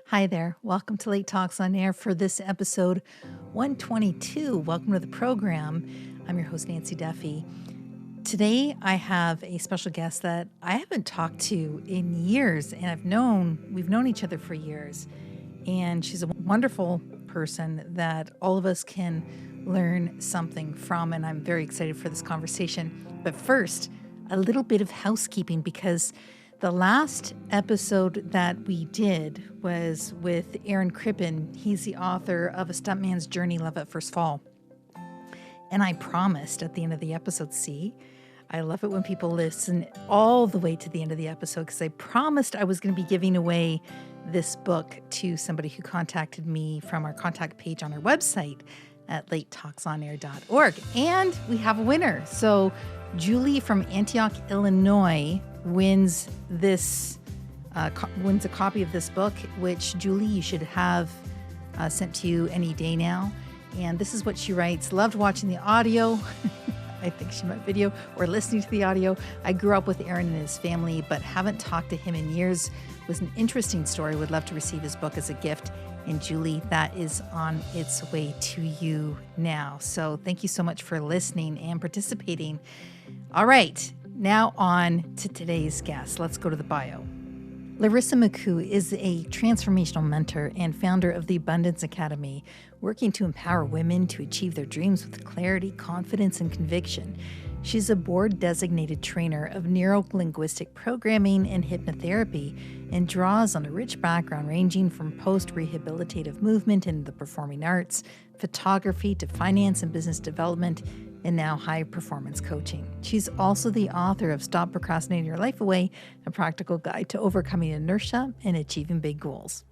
Hi there. Welcome to Late Talks on Air for this episode 122. Welcome to the program. I'm your host, Nancy Duffy. Today, I have a special guest that I haven't talked to in years, and we've known each other for years. And she's a wonderful person that all of us can learn something from, and I'm very excited for this conversation. But first, a little bit of housekeeping because the last episode that we did was with Aaron Crippen. He's the author of A Stuntman's Journey, Love at First Fall. And I promised at the end of the episode, I love it when people listen all the way to the end of the episode because I promised I was going to be giving away this book to somebody who contacted me from our contact page on our website at latetalksonair.org. And we have a winner. So Julie from Antioch, Illinois wins a copy of this book, which Julie, you should have sent to you any day now. And this is what she writes. Loved watching the audio. I think she meant video or listening to the audio. I grew up with Aaron and his family, but haven't talked to him in years. It was an interesting story. Would love to receive his book as a gift. And Julie, that is on its way to you now. So thank you so much for listening and participating. All right, now on to today's guest. Let's go to the bio. Larisa Makuch is a transformational mentor and founder of the Abundance Academy, working to empower women to achieve their dreams with clarity, confidence, and conviction. She's a board-designated trainer of neuro-linguistic programming and hypnotherapy and draws on a rich background ranging from post-rehabilitative movement in the performing arts, photography to finance and business development, and now high-performance coaching. She's also the author of Stop Procrastinating Your Life Away, a practical guide to overcoming inertia and achieving big goals.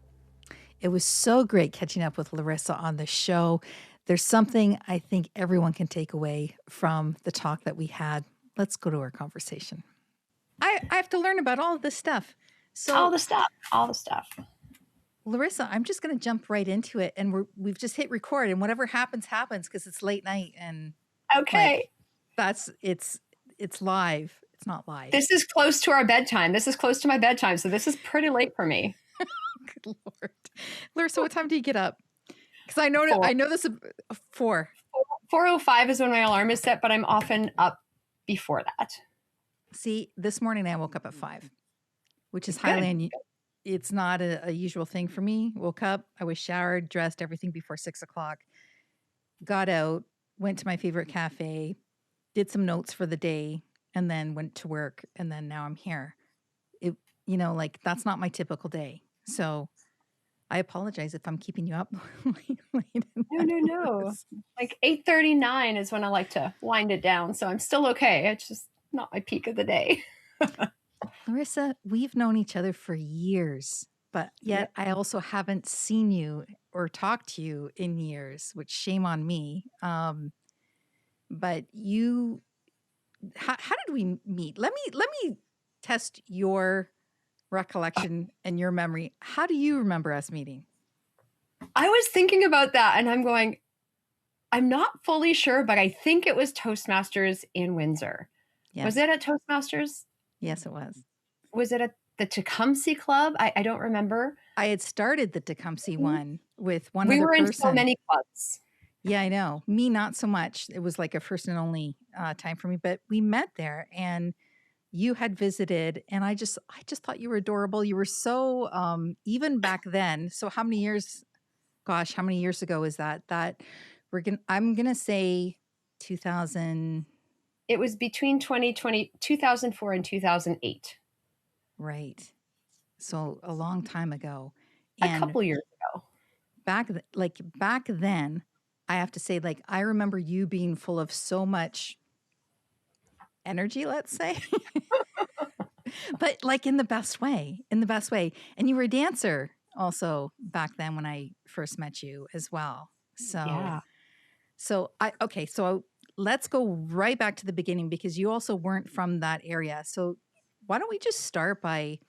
It was so great catching up with Larisa on the show. There's something I think everyone can take away from the talk that we had. Let's go to our conversation. I have to learn about all of this stuff. So all the stuff. Larisa, I'm just going to jump right into it. And we've just hit record and whatever happens, happens because it's late night and okay. It's live. It's not live. This is close to our bedtime. This is close to my bedtime. So this is pretty late for me. Good Lord. Larisa, what time do you get up? Because I know this is 4. 4:05 is when my alarm is set, but I'm often up before that. See, this morning I woke up at 5, which is highly unusual. It's not a usual thing for me. Woke up, I was showered, dressed, everything before 6 o'clock. Got out, went to my favorite cafe, did some notes for the day, and then went to work. And then now I'm here. That's not my typical day. So I apologize if I'm keeping you up late. No. Like 8:39 is when I like to wind it down. So I'm still okay. It's just not my peak of the day. Larisa, we've known each other for years, but yet I also haven't seen you or talked to you in years, which shame on me. But how did we meet? Let me test your recollection and your memory. How do you remember us meeting? I was thinking about that and I'm going, I'm not fully sure, but I think it was Toastmasters in Windsor. Yes. Was it at Toastmasters? Yes, it was. Was it at the Tecumseh Club? I don't remember. I had started the Tecumseh one with one other person. We were in so many clubs. Yeah, I know. Me, not so much. It was like a first and only time for me, but we met there and you had visited and I just thought you were adorable. You were so, even back then. So how many years ago is that? I'm going to say 2000. It was between 2004 and 2008. Right. So a long time ago. And a couple years ago. Back then, I have to say, I remember you being full of so much energy, let's say, but in the best way. And you were a dancer also back then when I first met you as well. So let's go right back to the beginning because you also weren't from that area. So why don't we just start by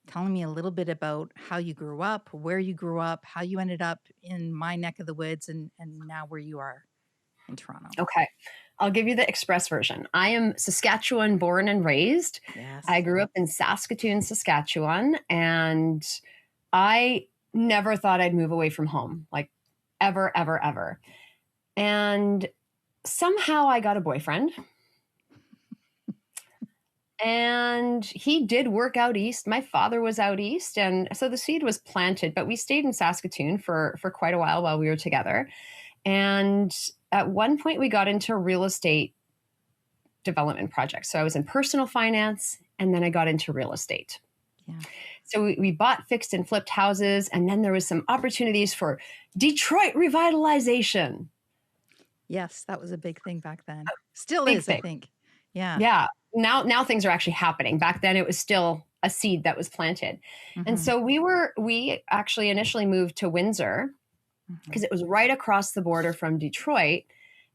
telling me a little bit about how you grew up, where you grew up, how you ended up in my neck of the woods and now where you are in Toronto. Okay. I'll give you the express version. I am Saskatchewan born and raised. Yes. I grew up in Saskatoon, Saskatchewan, and I never thought I'd move away from home, like ever, ever, ever. And somehow I got a boyfriend. And he did work out east. My father was out east. And so the seed was planted, but we stayed in Saskatoon for quite a while we were together. And at one point, we got into real estate development projects. So I was in personal finance, and then I got into real estate. Yeah. So we bought fixed and flipped houses, and then there was some opportunities for Detroit revitalization. Yes, that was a big thing back then. Still is, I think. Yeah. Yeah. Now things are actually happening. Back then it was still a seed that was planted. Mm-hmm. And so we actually initially moved to Windsor because it was right across the border from Detroit.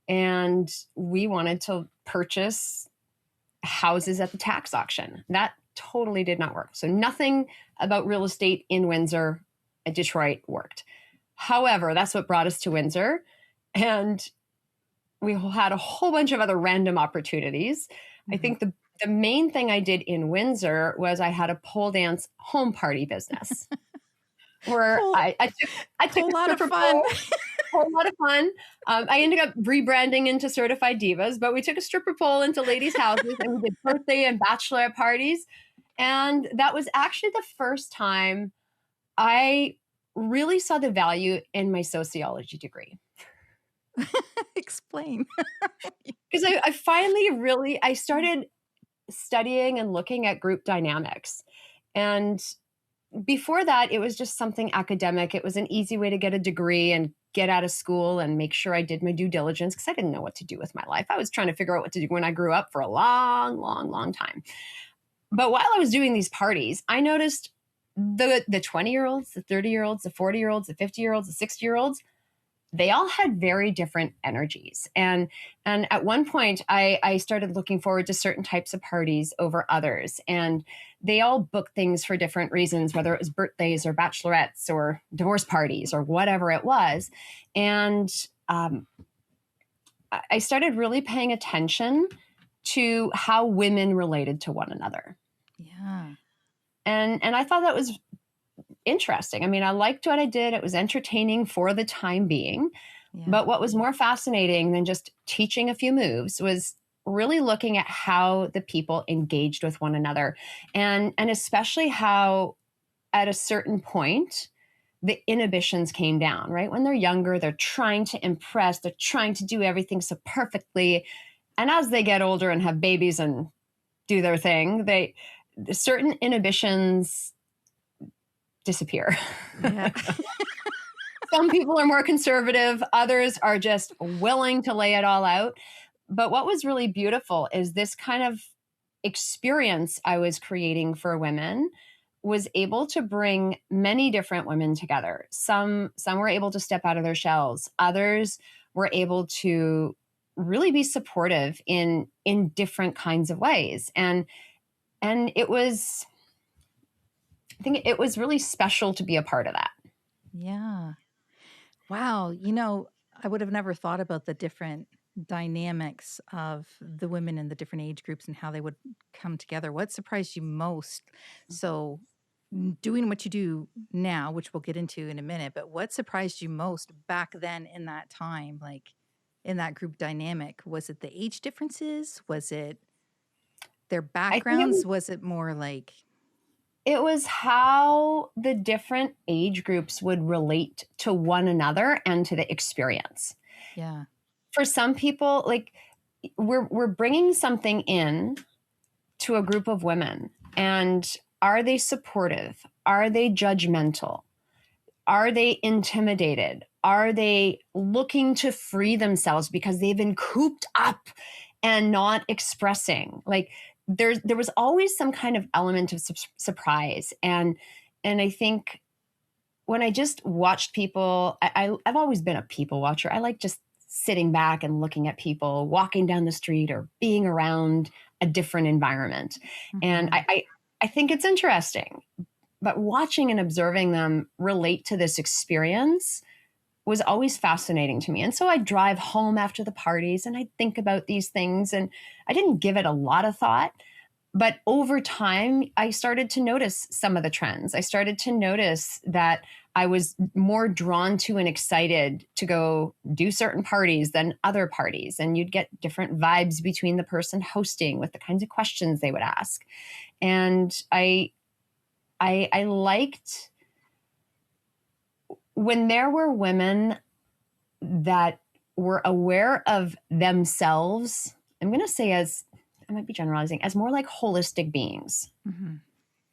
And we wanted to purchase houses at the tax auction. That totally did not work. So nothing about real estate in Windsor at Detroit worked. However, that's what brought us to Windsor. And we had a whole bunch of other random opportunities. Mm-hmm. I think the main thing I did in Windsor was I had a pole dance home party business where I took a lot of fun. A lot of fun. I ended up rebranding into Certified Divas, but we took a stripper pole into ladies' houses and we did birthday and bachelorette parties. And that was actually the first time I really saw the value in my sociology degree. Explain. Because I finally I started studying and looking at group dynamics. And before that, it was just something academic. It was an easy way to get a degree and get out of school and make sure I did my due diligence because I didn't know what to do with my life. I was trying to figure out what to do when I grew up for a long, long, long time. But while I was doing these parties, I noticed the 20-year-olds, the 30-year-olds, the 40-year-olds, the 50-year-olds, the 60-year-olds, they all had very different energies. And at one point, I started looking forward to certain types of parties over others. And they all booked things for different reasons, whether it was birthdays or bachelorettes or divorce parties or whatever it was. And I started really paying attention to how women related to one another. Yeah. And I thought that was interesting. I mean, I liked what I did. It was entertaining for the time being. Yeah. But what was more fascinating than just teaching a few moves was really looking at how the people engaged with one another. And especially how at a certain point, the inhibitions came down, right? When they're younger, they're trying to impress, they're trying to do everything so perfectly. And as they get older and have babies and do their thing, certain inhibitions disappear. Yeah. Some people are more conservative. Others are just willing to lay it all out. But what was really beautiful is this kind of experience I was creating for women was able to bring many different women together. Some were able to step out of their shells. Others were able to really be supportive in different kinds of ways. And it was, I think it was really special to be a part of that. Yeah. Wow. You know, I would have never thought about the different dynamics of the women in the different age groups and how they would come together. What surprised you most? So doing what you do now, which we'll get into in a minute, but what surprised you most back then in that time, like in that group dynamic? Was it the age differences? Was it their backgrounds? Was it more like... It was how the different age groups would relate to one another and to the experience. Yeah. For some people, like we're bringing something in to a group of women, and are they supportive? Are they judgmental? Are they intimidated? Are they looking to free themselves because they've been cooped up and not expressing? Like there was always some kind of element of surprise. And I think when I just watched people, I've always been a people watcher. I like just sitting back and looking at people walking down the street or being around a different environment. Mm-hmm. And I think it's interesting, but watching and observing them relate to this experience was always fascinating to me. And so I'd drive home after the parties and I'd think about these things, and I didn't give it a lot of thought. But over time, I started to notice some of the trends. I started to notice that I was more drawn to and excited to go do certain parties than other parties. And you'd get different vibes between the person hosting with the kinds of questions they would ask. And I liked when there were women that were aware of themselves. I'm going to say, as I might be generalizing, as more like holistic beings. Mm-hmm.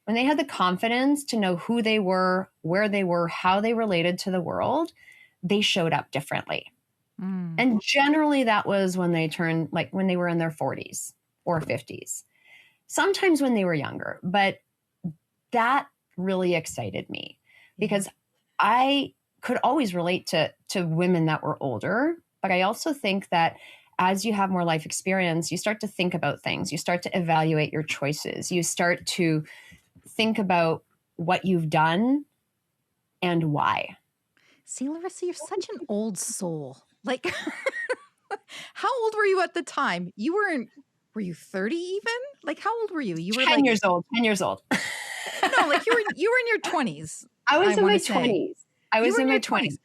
When they had the confidence to know who they were, where they were, how they related to the world, they showed up differently. Mm. And generally that was when they turned, like when they were in their 40s or 50s, sometimes when they were younger. But that really excited me because I could always relate to women that were older. But I also think that as you have more life experience, you start to think about things. You start to evaluate your choices. You start to think about what you've done and why. See, Larisa, you're such an old soul. Like, how old were you at the time? Were you 30 even? Like, how old were you? You were 10 years old. 10 years old. No, like you were in your 20s. I was in my 20s. I was in my 20s.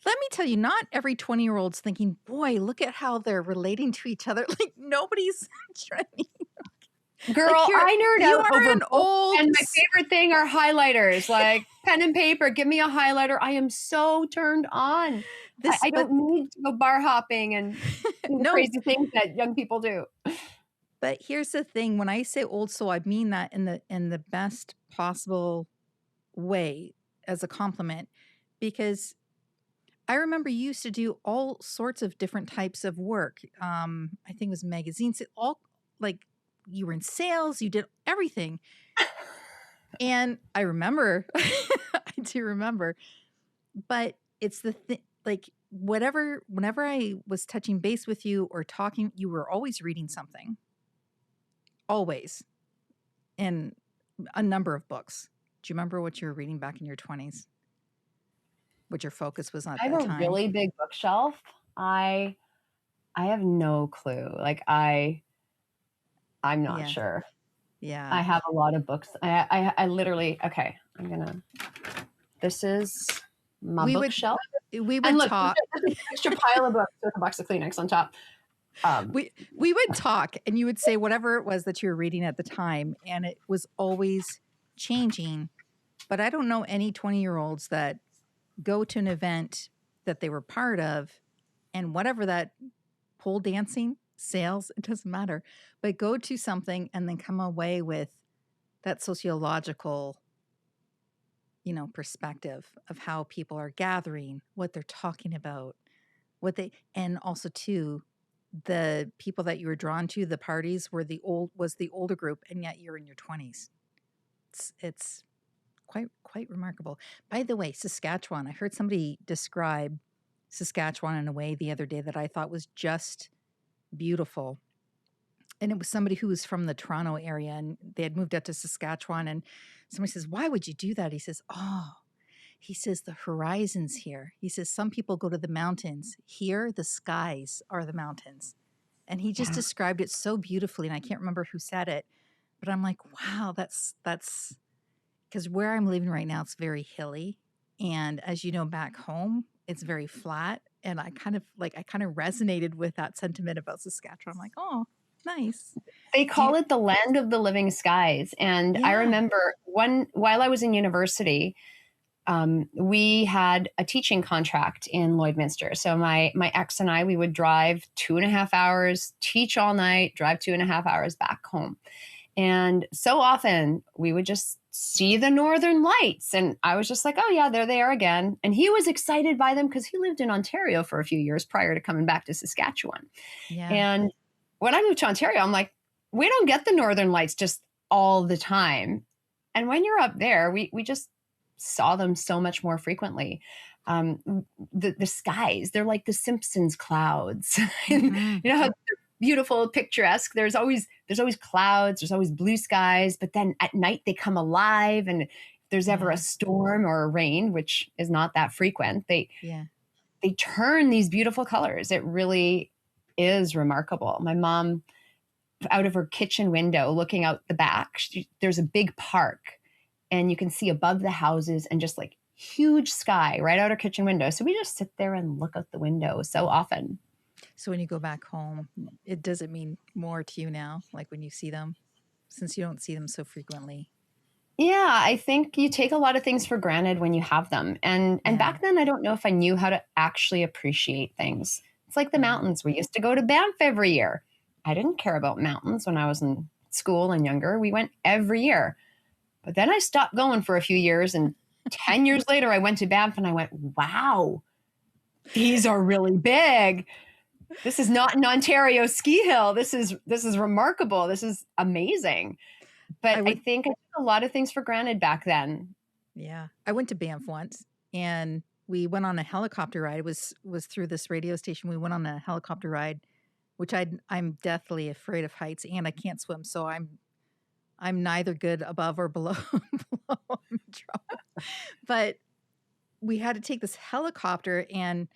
Let me tell you, not every 20-year-old's thinking, boy, look at how they're relating to each other. Like, nobody's trying. Girl, like I nerd out over an old, and my favorite thing are highlighters, like pen and paper. Give me a highlighter. I am so turned on. I don't need to go bar hopping and do the crazy things that young people do. But here's the thing: when I say old soul, I mean that in the best possible way as a compliment, because I remember you used to do all sorts of different types of work. I think it was magazines, all like. You were in sales, you did everything. And I remember, I do remember, but it's the thing, like whenever I was touching base with you or talking, you were always reading something. Always. And a number of books. Do you remember what you were reading back in your 20s? What your focus was on at that time? I have a really big bookshelf. I have no clue. Like I'm not sure. Yeah. I have a lot of books. I literally, okay, this is my bookshelf. We would talk. There's an extra pile of books with a box of Kleenex on top. We would talk and you would say whatever it was that you were reading at the time. And it was always changing. But I don't know any 20-year-olds that go to an event that they were part of and whatever that pole dancing, sales, it doesn't matter, but go to something and then come away with that sociological, perspective of how people are gathering, what they're talking about, and also too, the people that you were drawn to, the parties was the older group, and yet you're in your 20s. It's quite remarkable. By the way, Saskatchewan, I heard somebody describe Saskatchewan in a way the other day that I thought was just beautiful. And it was somebody who was from the Toronto area and they had moved up to Saskatchewan, and somebody says, why would you do that? He says, the horizons here. He says, some people go to the mountains. Here, the skies are the mountains. And he just described it so beautifully. And I can't remember who said it, but I'm like, wow, that's because where I'm living right now, it's very hilly. And as you know, back home, it's very flat. And I kind of resonated with that sentiment about Saskatchewan. I'm like, oh, nice. They call it the land of the living skies. And I remember while I was in university, we had a teaching contract in Lloydminster. So my ex and I, we would drive 2.5 hours, teach all night, drive 2.5 hours back home. And so often we would just see the northern lights. And I was just like, oh yeah, there they are again. And he was excited by them because he lived in Ontario for a few years prior to coming back to Saskatchewan. Yeah. And when I moved to Ontario, I'm like, we don't get the northern lights just all the time. And when you're up there, we just saw them so much more frequently. The skies, they're like the Simpsons clouds. Mm-hmm. You know how they're beautiful, picturesque. There's always clouds, there's always blue skies, but then at night they come alive. And if there's ever a storm or a rain, which is not that frequent, they turn these beautiful colors. It really is remarkable. My mom, out of her kitchen window, looking out the back, there's a big park and you can see above the houses and just like huge sky right out our kitchen window. So we just sit there and look out the window so often. So when you go back home, does it mean more to you now? Like when you see them, since you don't see them so frequently? Yeah, I think you take a lot of things for granted when you have them. And back then I don't know if I knew how to actually appreciate things. It's like the mountains. We used to go to Banff every year. I didn't care about mountains when I was in school and younger. We went every year. But then I stopped going for a few years, and 10 years later I went to Banff and I went, wow, these are really big. This is not an Ontario ski hill. This is remarkable. This is amazing. But I think I took a lot of things for granted back then. Yeah. I went to Banff once, and we went on a helicopter ride. It was through this radio station. We went on a helicopter ride, which I'm deathly afraid of heights, and I can't swim. So I'm neither good above or below. I'm in trouble. But we had to take this helicopter, and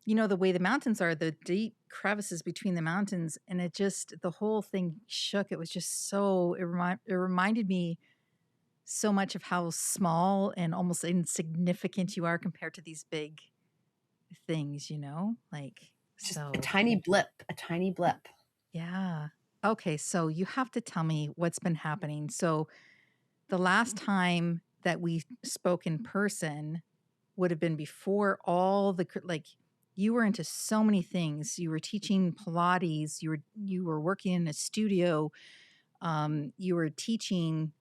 you know, the way the mountains are, the deep crevices between the mountains, and the whole thing shook. It was just it reminded me so much of how small and almost insignificant you are compared to these big things, you know, like just a tiny blip. Yeah. Okay. So you have to tell me what's been happening. So the last time that we spoke in person would have been before all the, like, you were into so many things. You were teaching Pilates. You were working in a studio. You were teaching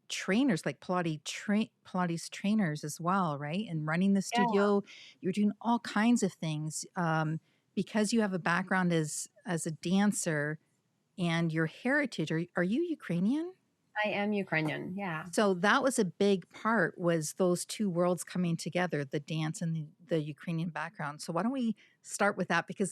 trainers, like Pilates trainers as well, right? And running the studio. Yeah. You were doing all kinds of things. Because you have a background as a dancer and your heritage. Are you Ukrainian? I am Ukrainian, yeah. So that was a big part, was those two worlds coming together, the dance and the Ukrainian background. So why don't we start with that? Because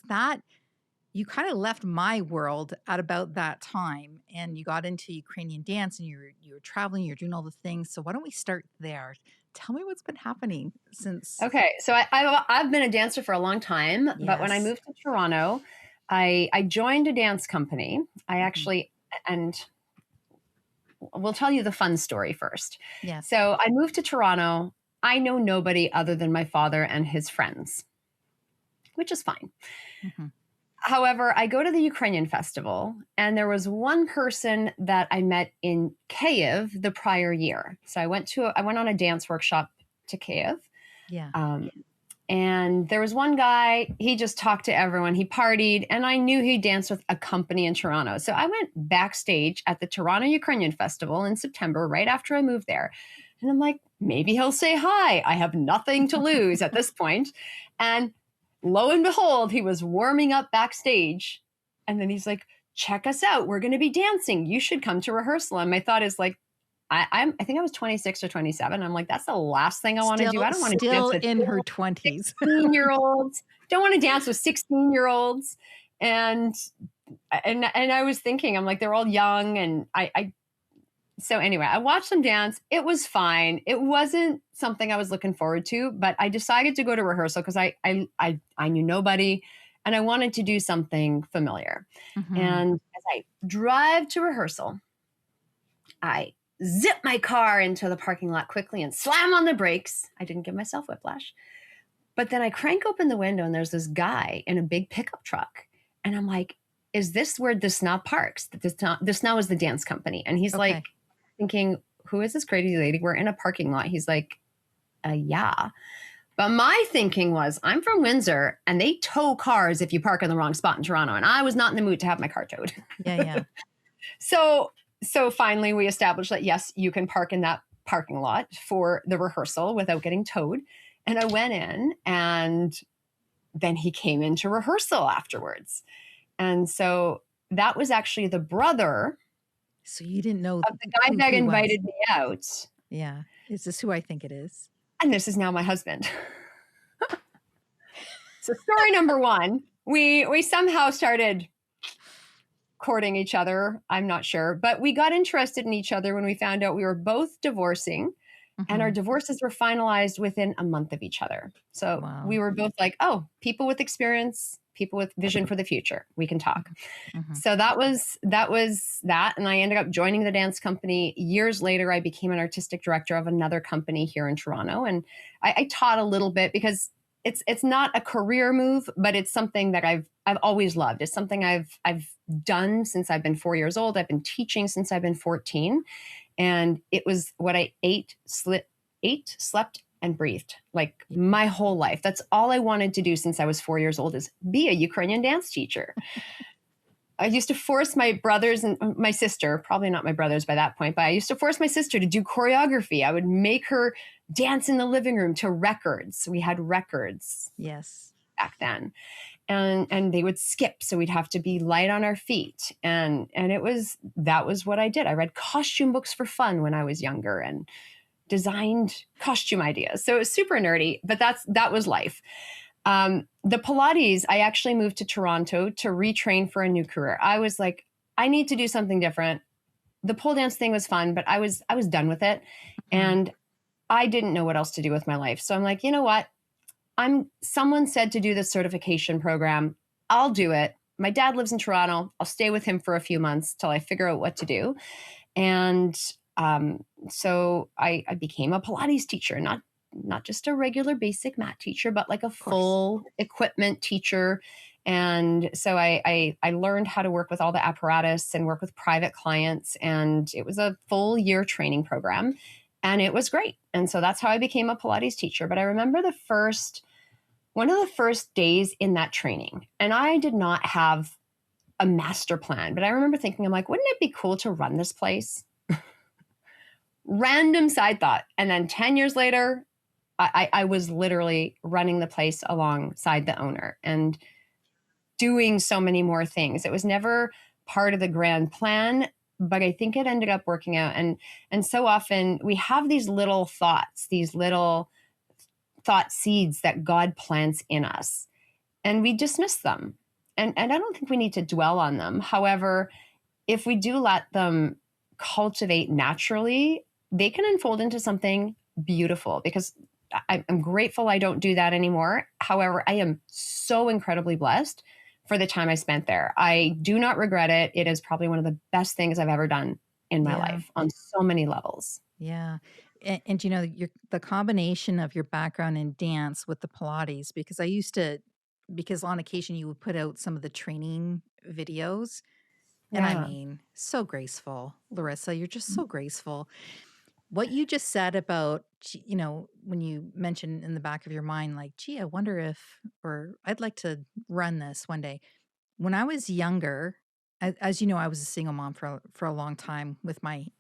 you kind of left my world at about that time, and you got into Ukrainian dance, and you were traveling, you're doing all the things. So why don't we start there? Tell me what's been happening since. Okay, so I've been a dancer for a long time, yes. But when I moved to Toronto, I joined a dance company. I actually, and we'll tell you the fun story first. Yeah. So I moved to Toronto. I know nobody other than my father and his friends, which is fine. Mm-hmm. However, I go to the Ukrainian festival, and there was one person that I met in Kyiv the prior year. So I went on a dance workshop to Kyiv. Yeah. And there was one guy, he just talked to everyone. He partied, and I knew he danced with a company in Toronto. So I went backstage at the Toronto Ukrainian Festival in September, right after I moved there. And I'm like, maybe he'll say hi. I have nothing to lose at this point. And lo and behold, he was warming up backstage. And then he's like, check us out. We're going to be dancing. You should come to rehearsal. And my thought is like, I think I was 26 or 27. I'm like, that's the last thing I want to do. I don't want to dance with in her 20s. 16-year-olds. Don't want to dance with 16-year-olds. And I was thinking, I'm like, they're all young. And so anyway, I watched them dance. It was fine. It wasn't something I was looking forward to, but I decided to go to rehearsal because I knew nobody, and I wanted to do something familiar. Mm-hmm. And as I drive to rehearsal, I zip my car into the parking lot quickly and slam on the brakes. I didn't give myself whiplash. But then I crank open the window, and there's this guy in a big pickup truck. And I'm like, is this where the SNA parks? The SNA is the dance company. And he's like thinking, who is this crazy lady? We're in a parking lot. He's like, yeah. But my thinking was, I'm from Windsor, and they tow cars if you park in the wrong spot in Toronto. And I was not in the mood to have my car towed. Yeah. So finally we established that, yes, you can park in that parking lot for the rehearsal without getting towed. And I went in, and then he came into rehearsal afterwards. And so that was actually the brother. So you didn't know of the guy that invited me out. Yeah. Is this who I think it is? And this is now my husband. So story number one, we somehow started courting each other. I'm not sure, but we got interested in each other when we found out we were both divorcing, And our divorces were finalized within a month of each other. So we were both like, oh, people with experience, people with vision for the future, we can talk. So that was that. And I ended up joining the dance company. Years later, I became an artistic director of another company here in Toronto. And I taught a little bit because it's not a career move, but it's something that I've always loved. It's something I've done since I've been 4 years old. I've been teaching since I've been 14. And it was what I ate, slept, and breathed like my whole life. That's all I wanted to do since I was 4 years old, is be a Ukrainian dance teacher. I used to force my brothers and my sister, probably not my brothers by that point, but I used to force my sister to do choreography. I would make her dance in the living room to records. We had records. Yes. Back then. And they would skip, so we'd have to be light on our feet. And that was what I did. I read costume books for fun when I was younger and designed costume ideas. So it was super nerdy, but that was life. The Pilates, I actually moved to Toronto to retrain for a new career. I was like, I need to do something different. The pole dance thing was fun, but I was done with it. And I didn't know what else to do with my life. So I'm like, you know what? Someone said to do this certification program. I'll do it. My dad lives in Toronto. I'll stay with him for a few months till I figure out what to do. And so I became a Pilates teacher, not just a regular basic mat teacher, but like a full equipment teacher. And so I learned how to work with all the apparatus and work with private clients. And it was a full year training program. And it was great. And so that's how I became a Pilates teacher. But I remember one of the first days in that training, and I did not have a master plan, but I remember thinking, I'm like, wouldn't it be cool to run this place? Random side thought. And then 10 years later, I was literally running the place alongside the owner and doing so many more things. It was never part of the grand plan, but I think it ended up working out. And so often we have these little thoughts, these little thought seeds that God plants in us, and we dismiss them. And I don't think we need to dwell on them. However, if we do let them cultivate naturally, they can unfold into something beautiful, because I'm grateful I don't do that anymore. However, I am so incredibly blessed for the time I spent there. I do not regret it. It is probably one of the best things I've ever done in my life on so many levels. Yeah. And you know, the combination of your background in dance with the Pilates, because on occasion you would put out some of the training videos. And I mean, so graceful, Larisa, you're just so graceful. What you just said about, you know, when you mentioned in the back of your mind, like, gee, I wonder or I'd like to run this one day. When I was younger, as you know, I was a single mom for a long time with my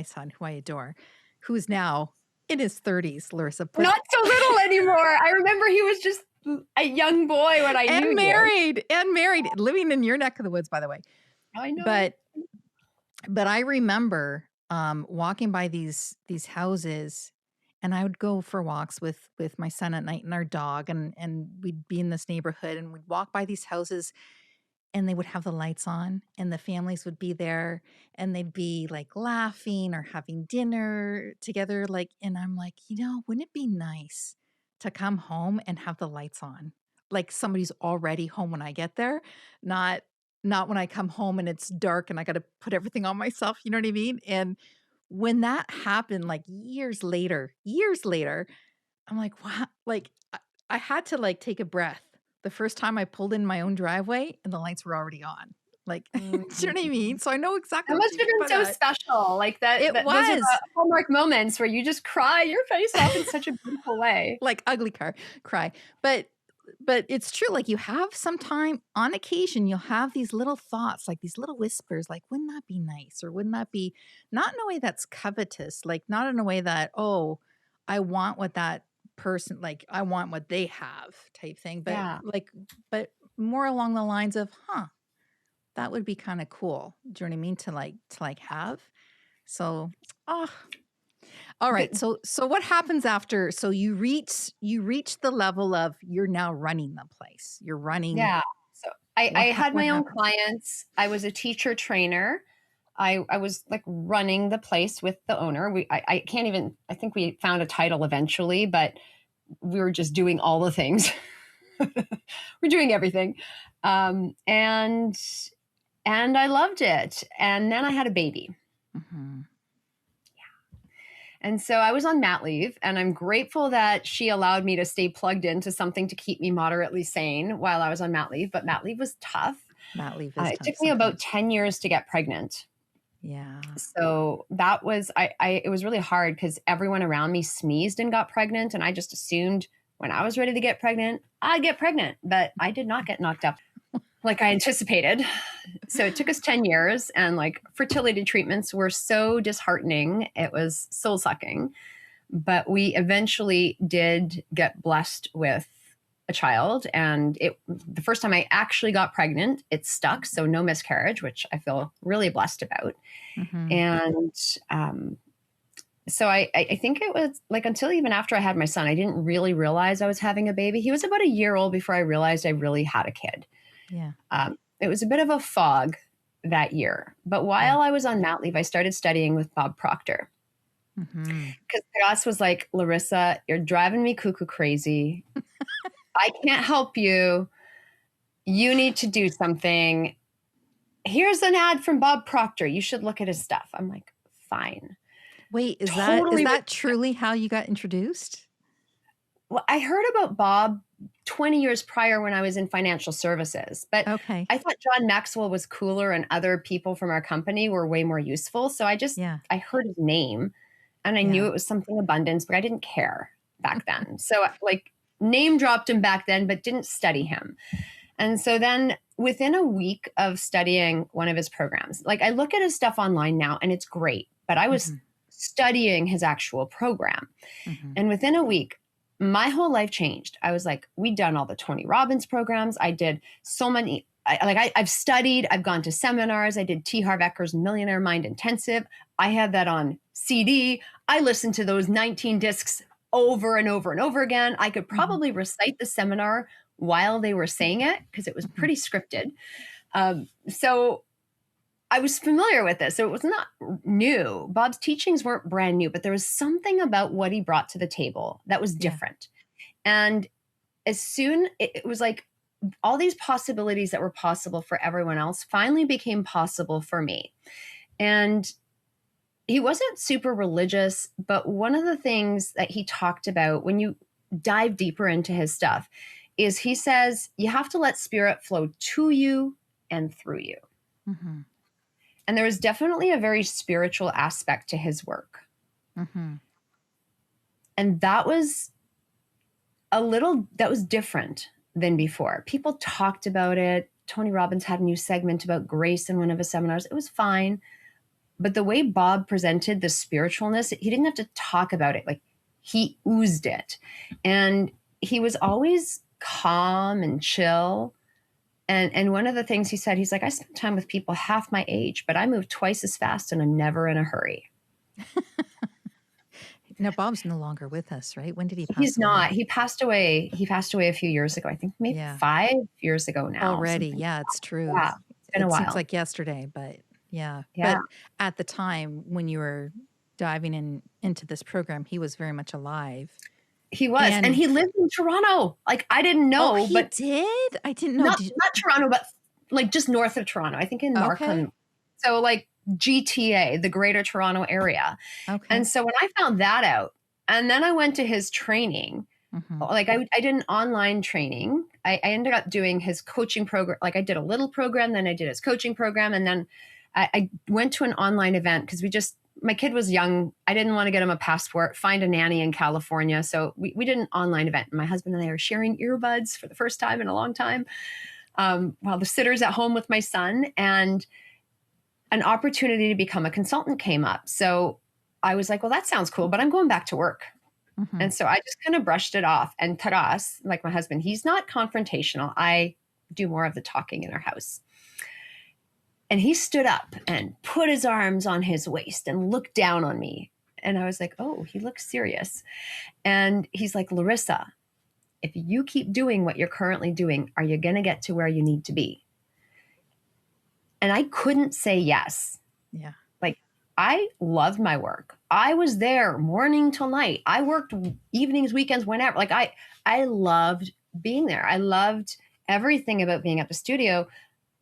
son, who I adore, who is now in his 30s, Larisa. Not so little anymore. I remember he was just a young boy when I knew you. And married, living in your neck of the woods, by the way. I know. But I remember walking by these houses, and I would go for walks with my son at night and our dog, and we'd be in this neighborhood, and we'd walk by these houses, and they would have the lights on, and the families would be there, and they'd be like laughing or having dinner together. Like, and I'm like, you know, wouldn't it be nice to come home and have the lights on? Like somebody's already home when I get there, not when I come home and it's dark and I got to put everything on myself. You know what I mean? And when that happened, like years later, I'm like, wow, like I had to like take a breath the first time I pulled in my own driveway and the lights were already on. Like, do you know what I mean? So I know exactly. It must have been so special. Like that. It was. Those are the hallmark moments where you just cry your face off in such a beautiful way. Like ugly cry. But it's true. Like you have some time on occasion, you'll have these little thoughts, like these little whispers, like, wouldn't that be nice? Or wouldn't that be, not in a way that's covetous, like not in a way that, oh, I want what that person, like I want what they have type thing, but but more along the lines of, that would be kind of cool. Do you know what I mean? To have. So, all right. So what happens after? So you reach the level of you're now running the place. You're running. Yeah. So I had my own clients. I was a teacher trainer. I was like running the place with the owner. I can't even, I think we found a title eventually, but we were just doing all the things. We're doing everything. And I loved it. And then I had a baby. Mm-hmm. And so I was on mat leave, and I'm grateful that she allowed me to stay plugged into something to keep me moderately sane while I was on mat leave. But mat leave was tough. Mat leave is It tough took me about sometimes. 10 years to get pregnant. Yeah. So that was, it was really hard because everyone around me sneezed and got pregnant. And I just assumed when I was ready to get pregnant, I'd get pregnant, but I did not get knocked up like I anticipated. So it took us 10 years, and like fertility treatments were so disheartening. It was soul sucking, but we eventually did get blessed with a child. And the first time I actually got pregnant, it stuck. So no miscarriage, which I feel really blessed about. Mm-hmm. And, so I think it was like until even after I had my son, I didn't really realize I was having a baby. He was about a year old before I realized I really had a kid. Yeah. It was a bit of a fog that year. But while I was on mat leave, I started studying with Bob Proctor. Because the boss was like, Larisa, you're driving me cuckoo crazy. I can't help you. You need to do something. Here's an ad from Bob Proctor. You should look at his stuff. I'm like, fine. Wait, is Totally that truly how you got introduced? Well, I heard about Bob 20 years prior when I was in financial services, but Okay. I thought John Maxwell was cooler and other people from our company were way more useful. So I heard his name and I knew it was something abundance, but I didn't care back then. So like name dropped him back then, but didn't study him. And so then within a week of studying one of his programs, like I look at his stuff online now and it's great, but I was studying his actual program. And within a week, my whole life changed. I was like, we'd done all the Tony Robbins programs. I did so many, I've studied, I've gone to seminars. I did T. Harv Eker's Millionaire Mind Intensive. I had that on CD. I listened to those 19 discs over and over and over again. I could probably recite the seminar while they were saying it because it was pretty scripted. So I was familiar with this. So it was not new. Bob's teachings weren't brand new, but there was something about what he brought to the table that was different. And as soon, it was like all these possibilities that were possible for everyone else finally became possible for me. And he wasn't super religious, but one of the things that he talked about when you dive deeper into his stuff is he says, you have to let spirit flow to you and through you. And there was definitely a very spiritual aspect to his work. And that was different than before. People talked about it. Tony Robbins had a new segment about grace in one of his seminars. It was fine. But the way Bob presented the spiritualness, he didn't have to talk about it. Like he oozed it. And he was always calm and chill. And one of the things he said, he's like, I spend time with people half my age, but I move twice as fast and I'm never in a hurry. Now, Bob's no longer with us, right? When did he pass He's away? not. He passed away. He passed away a few years ago. I think maybe 5 years ago now. Already. Yeah, it's true. Yeah, it's been a while. It seems like yesterday, but yeah. Yeah. But at the time when you were diving into this program, he was very much alive. He was. And he lived in Toronto. Like, I didn't know. Oh, he but did? I didn't know. Not Toronto, but like just north of Toronto. I think in Markham. Okay. So like GTA, the Greater Toronto area. Okay. And so when I found that out, and then I went to his training, like I did an online training. I ended up doing his coaching program. Like I did a little program, then I did his coaching program. And then I went to an online event because my kid was young. I didn't want to get him a passport, find a nanny in California. So we did an online event. My husband and I are sharing earbuds for the first time in a long time while the sitter's at home with my son. And an opportunity to become a consultant came up. So I was like, well, that sounds cool, but I'm going back to work. And so I just kind of brushed it off. And Taras, like my husband, he's not confrontational. I do more of the talking in our house. And he stood up and put his arms on his waist and looked down on me. And I was like, oh, he looks serious. And he's like, Larisa, if you keep doing what you're currently doing, are you going to get to where you need to be? And I couldn't say yes. Yeah. Like, I loved my work. I was there morning till night. I worked evenings, weekends, whenever. Like, I loved being there. I loved everything about being at the studio,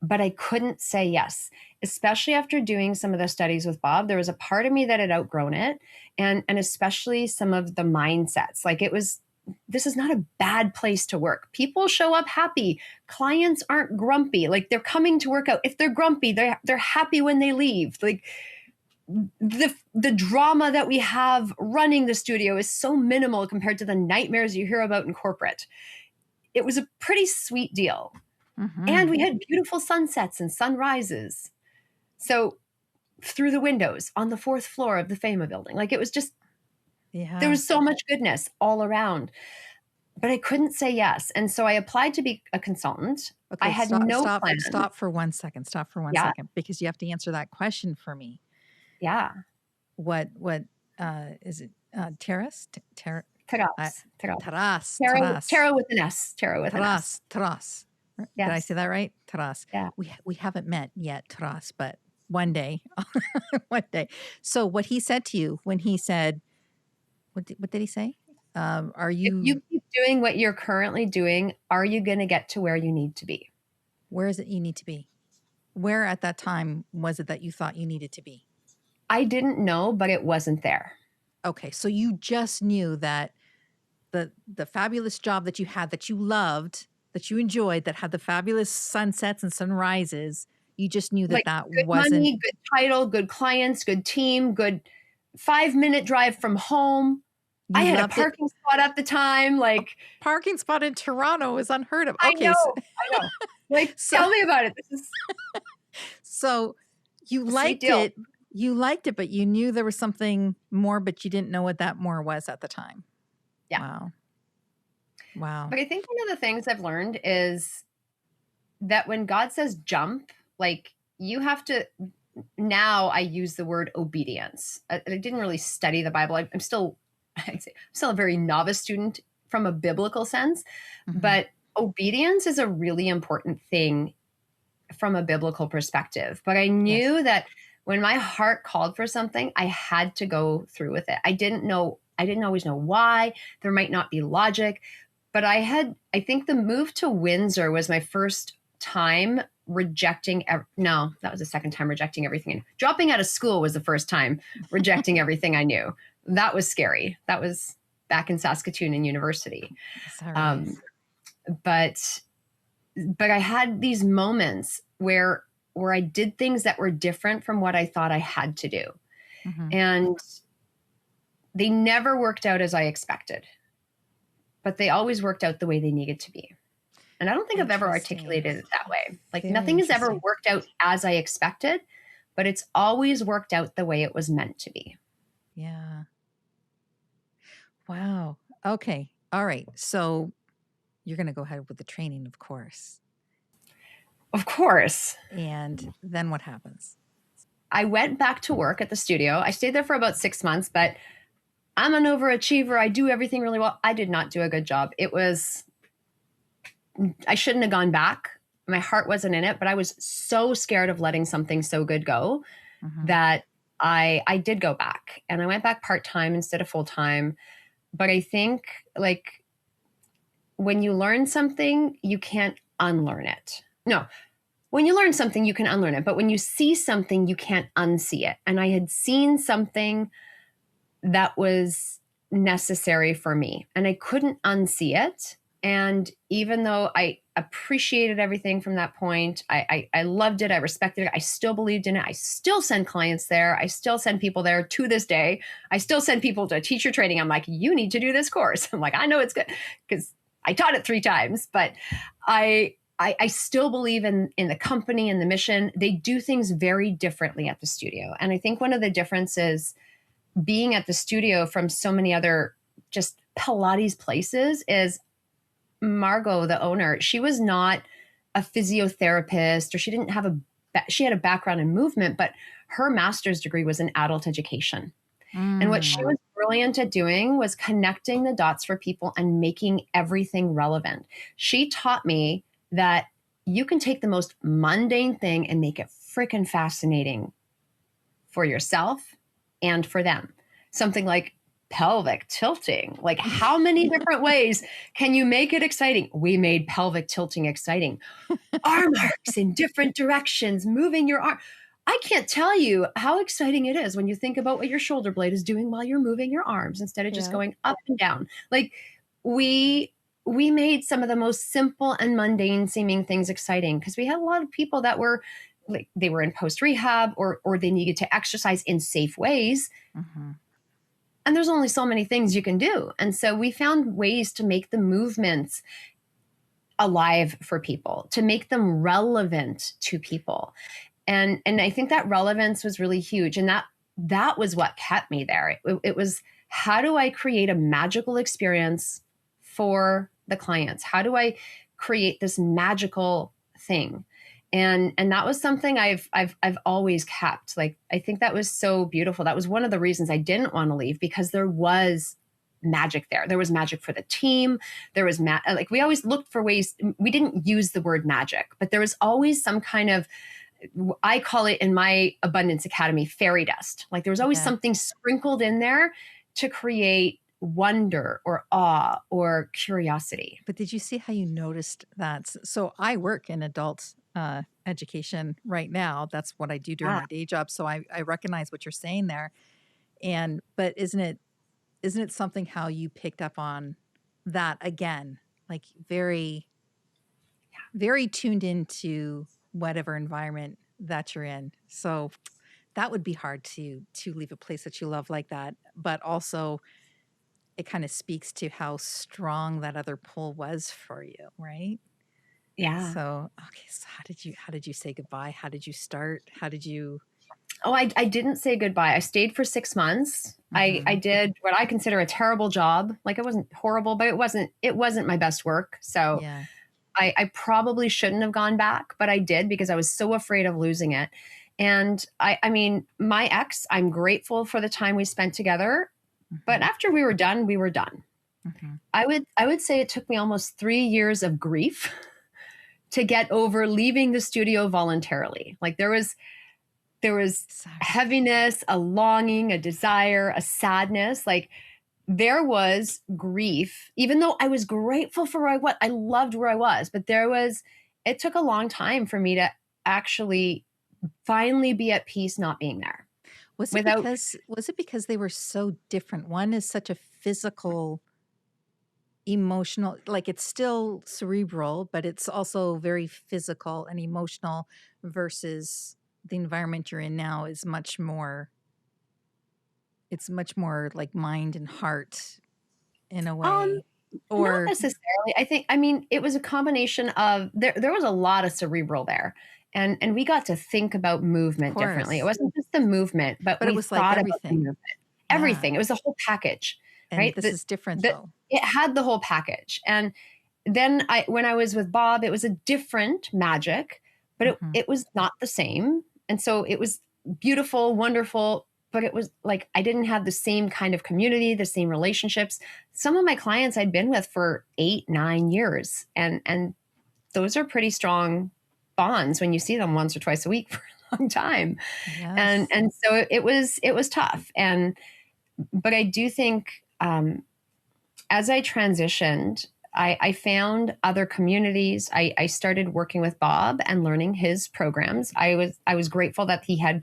but I couldn't say yes, especially after doing some of the studies with Bob. There was a part of me that had outgrown it, and especially some of the mindsets. Like, it was, this is not a bad place to work. People show up happy. Clients aren't grumpy. Like, they're coming to work out. If they're grumpy, they're happy when they leave. Like, the drama that we have running the studio is so minimal compared to the nightmares you hear about in corporate. It was a pretty sweet deal. Mm-hmm. And we had beautiful sunsets and sunrises. So through the windows on the 4th floor of the FEMA building, like, it was just, there was so much goodness all around, but I couldn't say yes. And so I applied to be a consultant. Okay, I had no plan. Stop for 1 second. Stop for one Yeah. second, because you have to answer that question for me. Yeah. What is it? Terrace? Taras. Taras. Tarot with an S. Tarot with an S. Taras. Yes. Did I say that right? Taras. Yeah. We haven't met yet, Taras, but one day. One day. So what he said to you when he said, what did he say? Are you... If you keep doing what you're currently doing, are you going to get to where you need to be? Where is it you need to be? Where at that time was it that you thought you needed to be? I didn't know, but it wasn't there. Okay, so you just knew that the fabulous job that you had, that you loved, that you enjoyed, that had the fabulous sunsets and sunrises, you just knew that Like, that good wasn't... money, good title, good clients, good team, good 5-minute drive from home. I had a parking spot at the time. Like, parking spot in Toronto is unheard of. Okay, I know. Like, tell me about it. This is so you liked it. You liked it, but you knew there was something more, but you didn't know what that more was at the time. Yeah. Wow. But I think one of the things I've learned is that when God says jump, like, you have to, now I use the word obedience. I didn't really study the Bible. I'm still a very novice student from a biblical sense, but obedience is a really important thing from a biblical perspective. But I knew that when my heart called for something, I had to go through with it. I didn't always know why. There might not be logic, but I think the move to Windsor was my first time rejecting. No, that was the second time rejecting everything. Dropping out of school was the first time rejecting everything I knew. That was scary. That was back in Saskatoon in university. But I had these moments where I did things that were different from what I thought I had to do. And they never worked out as I expected, but they always worked out the way they needed to be. And I don't think I've ever articulated it that way. Like, nothing has ever worked out as I expected, but it's always worked out the way it was meant to be. Yeah. Wow. Okay. All right. So you're going to go ahead with the training, of course. Of course. And then what happens? I went back to work at the studio. I stayed there for about 6 months, but I'm an overachiever. I do everything really well. I did not do a good job. I shouldn't have gone back. My heart wasn't in it, but I was so scared of letting something so good go that I did go back, and I went back part-time instead of full-time. But I think, like, when you learn something, you can't unlearn it. No, when you learn something, you can unlearn it. But when you see something, you can't unsee it. And I had seen something that was necessary for me, and I couldn't unsee it. And even though I appreciated everything from that point, I loved it, I respected it, I still believed in it, I still send clients there, I still send people there to this day, I still send people to teacher training. I'm like, you need to do this course. I'm like, I know it's good because I taught it 3 times, but I still believe in the company and the mission. They do things very differently at the studio. And I think one of the differences being at the studio from so many other just Pilates places is Margot, the owner, she was not a physiotherapist, or she had a background in movement, but her master's degree was in adult education. And what she was brilliant at doing was connecting the dots for people and making everything relevant. She taught me that you can take the most mundane thing and make it freaking fascinating for yourself and for them. Something like pelvic tilting. Like, how many different ways can you make it exciting? We made pelvic tilting exciting. Arm arcs in different directions, moving your arm. I can't tell you how exciting it is when you think about what your shoulder blade is doing while you're moving your arms instead of just going up and down. Like, we made some of the most simple and mundane seeming things exciting because we had a lot of people that were like, they were in post rehab or they needed to exercise in safe ways. Mm-hmm. And there's only so many things you can do. And so we found ways to make the movements alive for people, to make them relevant to people. And I think that relevance was really huge. And that was what kept me there. It was, how do I create a magical experience for the clients? How do I create this magical thing? And that was something I've always kept. Like, I think that was so beautiful. That was one of the reasons I didn't want to leave, because there was magic there. There was magic for the team. There was like, we always looked for ways. We didn't use the word magic, but there was always some kind of, I call it in my Abundance Academy, fairy dust. Like, there was always something sprinkled in there to create wonder or awe or curiosity. But did you see how you noticed that? So I work in adult education right now. That's what I do during my day job. So I recognize what you're saying there. But isn't it something how you picked up on that again, like very, very tuned into whatever environment that you're in. So that would be hard to leave a place that you love like that. But also it kind of speaks to how strong that other pull was for you, right? Yeah. So, okay. So how did you say goodbye? How did you start? How did you? Oh, I didn't say goodbye. I stayed for 6 months. Mm-hmm. I did what I consider a terrible job. Like, it wasn't horrible, but it wasn't my best work. So I probably shouldn't have gone back, but I did because I was so afraid of losing it. And I mean, my ex, I'm grateful for the time we spent together, but after we were done, we were done. Mm-hmm. I would say it took me almost 3 years of grief to get over leaving the studio voluntarily. Like, there was heaviness, a longing, a desire, a sadness. Like, there was grief, even though I was grateful for where I was. I loved where I was, but it took a long time for me to actually finally be at peace not being there. Was it because they were so different? One is such a physical, emotional, like, it's still cerebral, but it's also very physical and emotional, versus the environment you're in now is much more like mind and heart in a way. Or not necessarily. I mean, it was a combination of, there was a lot of cerebral there. And we got to think about movement differently. It wasn't just the movement, but we it was thought like about the movement. Everything. It was the whole package. And right? This is different though. It had the whole package. And then when I was with Bob, it was a different magic, but it was not the same. And so it was beautiful, wonderful, but it was like, I didn't have the same kind of community, the same relationships. Some of my clients I'd been with for 8-9 years. And those are pretty strong bonds when you see them once or twice a week for a long time. Yes. And so it was tough. But I do think, as I transitioned, I found other communities. I started working with Bob and learning his programs. I was grateful that he had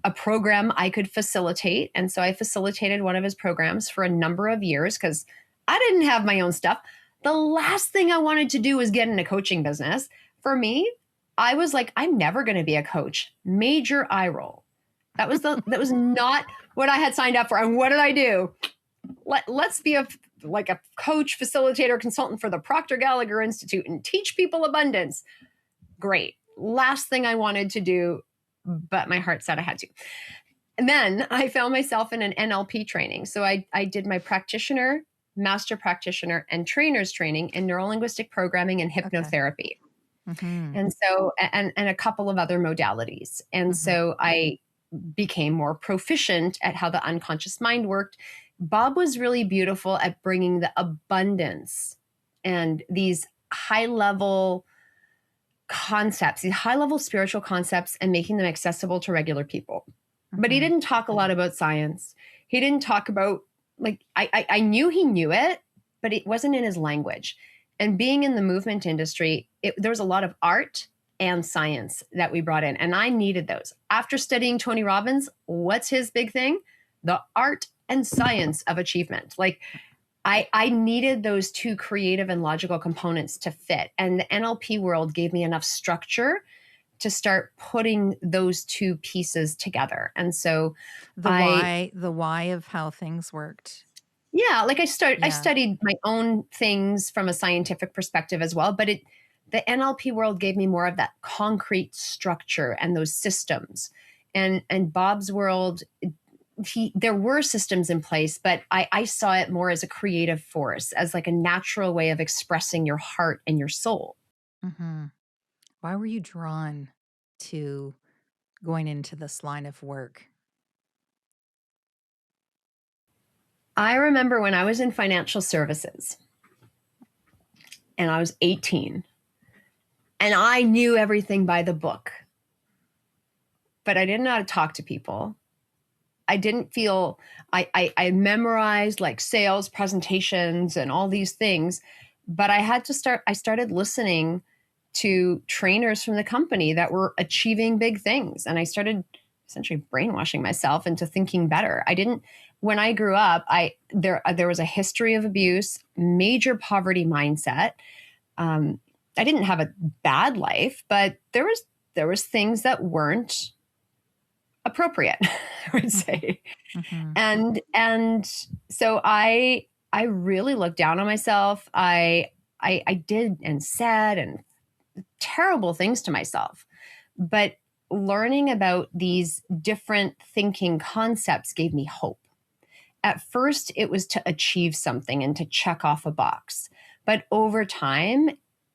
a program I could facilitate. And so I facilitated one of his programs for a number of years because I didn't have my own stuff. The last thing I wanted to do was get in a coaching business. For me, I was like, I'm never going to be a coach. Major eye roll. That was not what I had signed up for. And what did I do? Let's be a coach, facilitator, consultant for the Proctor Gallagher Institute and teach people abundance. Great. Last thing I wanted to do, but my heart said I had to. And then I found myself in an NLP training. So I did my practitioner, master practitioner, and trainer's training in neurolinguistic programming and hypnotherapy. Okay. Mm-hmm. And so, and a couple of other modalities. And so I became more proficient at how the unconscious mind worked. Bob was really beautiful at bringing the abundance and these high-level concepts, these high-level spiritual concepts, and making them accessible to regular people. but he didn't talk a lot about science. He didn't talk about, like, I knew he knew it, but it wasn't in his language. And being in the movement industry, there was a lot of art and science that we brought in. And I needed those. After studying Tony Robbins, what's his big thing? The art and science of achievement. Like, I needed those two creative and logical components to fit. And the NLP world gave me enough structure to start putting those two pieces together. And so the why of how things worked. Yeah, like I studied my own things from a scientific perspective as well, but the NLP world gave me more of that concrete structure and those systems. And Bob's world, there were systems in place, but I saw it more as a creative force, as like a natural way of expressing your heart and your soul. Mm-hmm. Why were you drawn to going into this line of work? I remember when I was in financial services and I was 18 and I knew everything by the book, but I didn't know how to talk to people. I didn't feel, I memorized like sales presentations and all these things, but I started listening to trainers from the company that were achieving big things. And I started essentially brainwashing myself into thinking better. When I grew up, there was a history of abuse, major poverty mindset. I didn't have a bad life, but there was things that weren't appropriate, I would say. Mm-hmm. And so I really looked down on myself. I did and said and terrible things to myself. But learning about these different thinking concepts gave me hope. At first, it was to achieve something and to check off a box. But over time,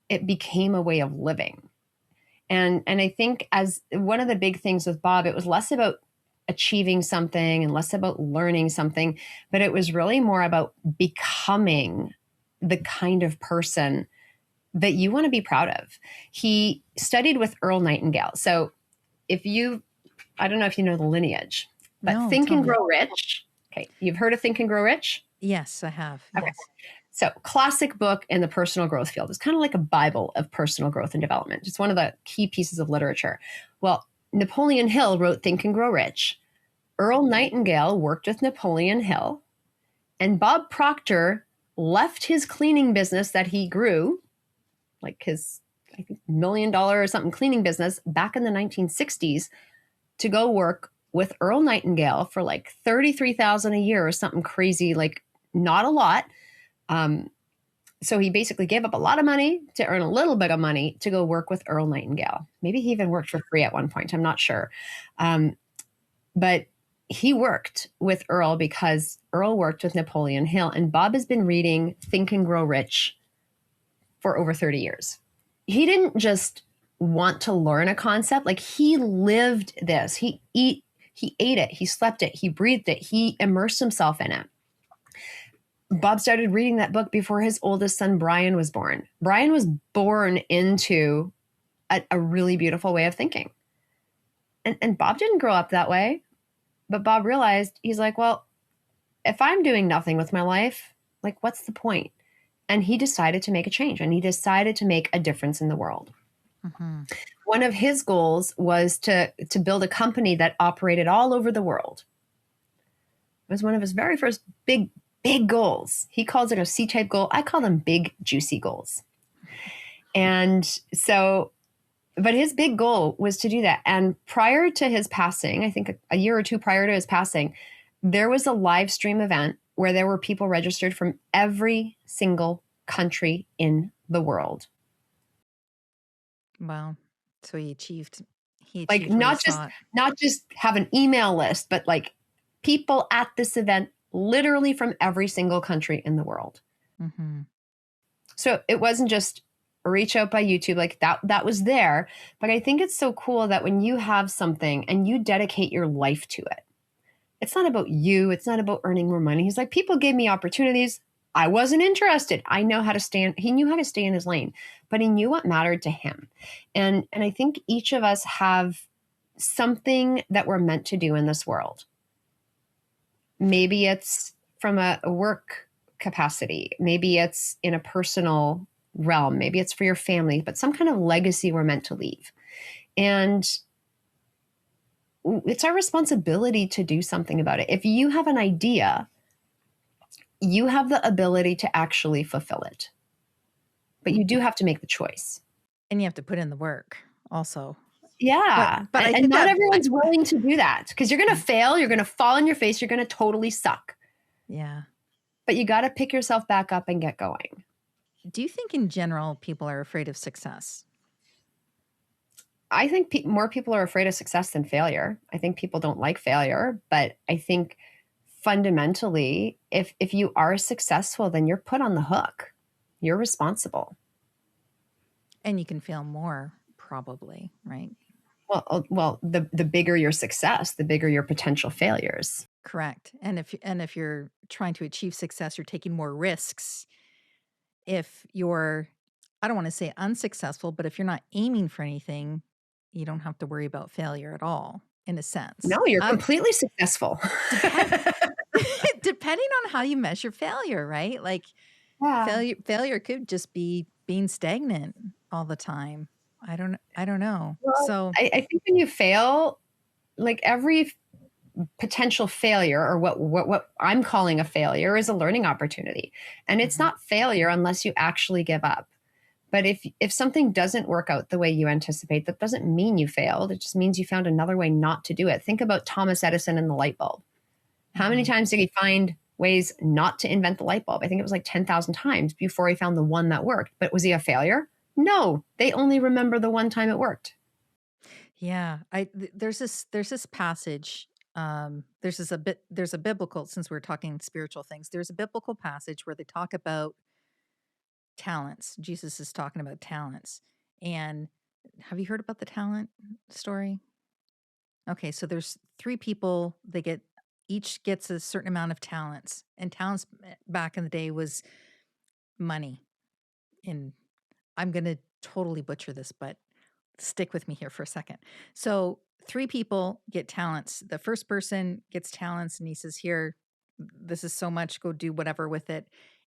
it became a way of living. And I think as one of the big things with Bob, it was less about achieving something and less about learning something, but it was really more about becoming the kind of person that you want to be proud of. He studied with Earl Nightingale. So I don't know if you know the lineage, but no, Think and Grow Rich. Okay. You've heard of Think and Grow Rich? Yes, I have. Okay. Yes. So classic book in the personal growth field. It's kind of like a Bible of personal growth and development. It's one of the key pieces of literature. Well, Napoleon Hill wrote Think and Grow Rich. Earl Nightingale worked with Napoleon Hill. And Bob Proctor left his cleaning business that he grew, like his, I think, $1 million or something cleaning business back in the 1960s to go work with Earl Nightingale for like $33,000 a year or something crazy, like not a lot. So he basically gave up a lot of money to earn a little bit of money to go work with Earl Nightingale. Maybe he even worked for free at one point. I'm not sure. But he worked with Earl because Earl worked with Napoleon Hill. And Bob has been reading Think and Grow Rich for over 30 years. He didn't just want to learn a concept. Like, he lived this. He ate it. He slept it. He breathed it. He immersed himself in it. Bob started reading that book before his oldest son, Brian, was born. Brian was born into a really beautiful way of thinking. And Bob didn't grow up that way. But Bob realized, he's like, well, if I'm doing nothing with my life, like, what's the point? And he decided to make a change, and he decided to make a difference in the world. Mm-hmm. One of his goals was to build a company that operated all over the world. It was one of his very first big goals. He calls it a C-type goal. I call them big, juicy goals. And so, but his big goal was to do that. And prior to his passing, I think a year or two prior to his passing, there was a live stream event where there were people registered from every single country in the world. Wow. So he achieved like not just have an email list, but like people at this event literally from every single country in the world. Mm-hmm. So it wasn't just reach out by YouTube, like that was there. But I think it's so cool that when you have something and you dedicate your life to it, it's not about you. It's not about earning more money. He's like, people gave me opportunities. I wasn't interested. I know how to stand. He knew how to stay in his lane, but he knew what mattered to him. And I think each of us have something that we're meant to do in this world. Maybe it's from a work capacity. Maybe it's in a personal realm. Maybe it's for your family, but some kind of legacy we're meant to leave. And it's our responsibility to do something about it. If you have an idea, you have the ability to actually fulfill it. But you do have to make the choice. And you have to put in the work also. Yeah. But and not everyone's willing to do that, because you're going to fail. You're going to fall on your face. You're going to totally suck. Yeah. But you got to pick yourself back up and get going. Do you think in general people are afraid of success? I think more people are afraid of success than failure. I think people don't like failure, but I think fundamentally, if you are successful, then you're put on the hook. You're responsible. And you can fail more, probably, right? Well, the bigger your success, the bigger your potential failures. Correct. And if you're trying to achieve success, you're taking more risks. If you're, I don't want to say unsuccessful, but if you're not aiming for anything, you don't have to worry about failure at all, in a sense. No, you're completely successful. Depending on how you measure failure, right? Like failure could just be being stagnant all the time. I don't know. Well, so I think when you fail, like every potential failure, or what I'm calling a failure, is a learning opportunity. And it's not failure unless you actually give up. But if something doesn't work out the way you anticipate, that doesn't mean you failed. It just means you found another way not to do it. Think about Thomas Edison and the light bulb. How many times did he find ways not to invent the light bulb? I think it was like 10,000 times before he found the one that worked. But was he a failure? No, they only remember the one time it worked. Yeah, there's this passage. There's a biblical, since we're talking spiritual things, there's a biblical passage where they talk about talents. Jesus is talking about talents. And have you heard about the talent story? Okay, so there's 3 people. Each gets a certain amount of talents, and talents back in the day was money. And I'm going to totally butcher this, but stick with me here for a second. So 3 people get talents. The first person gets talents and he says, here, this is so much, go do whatever with it.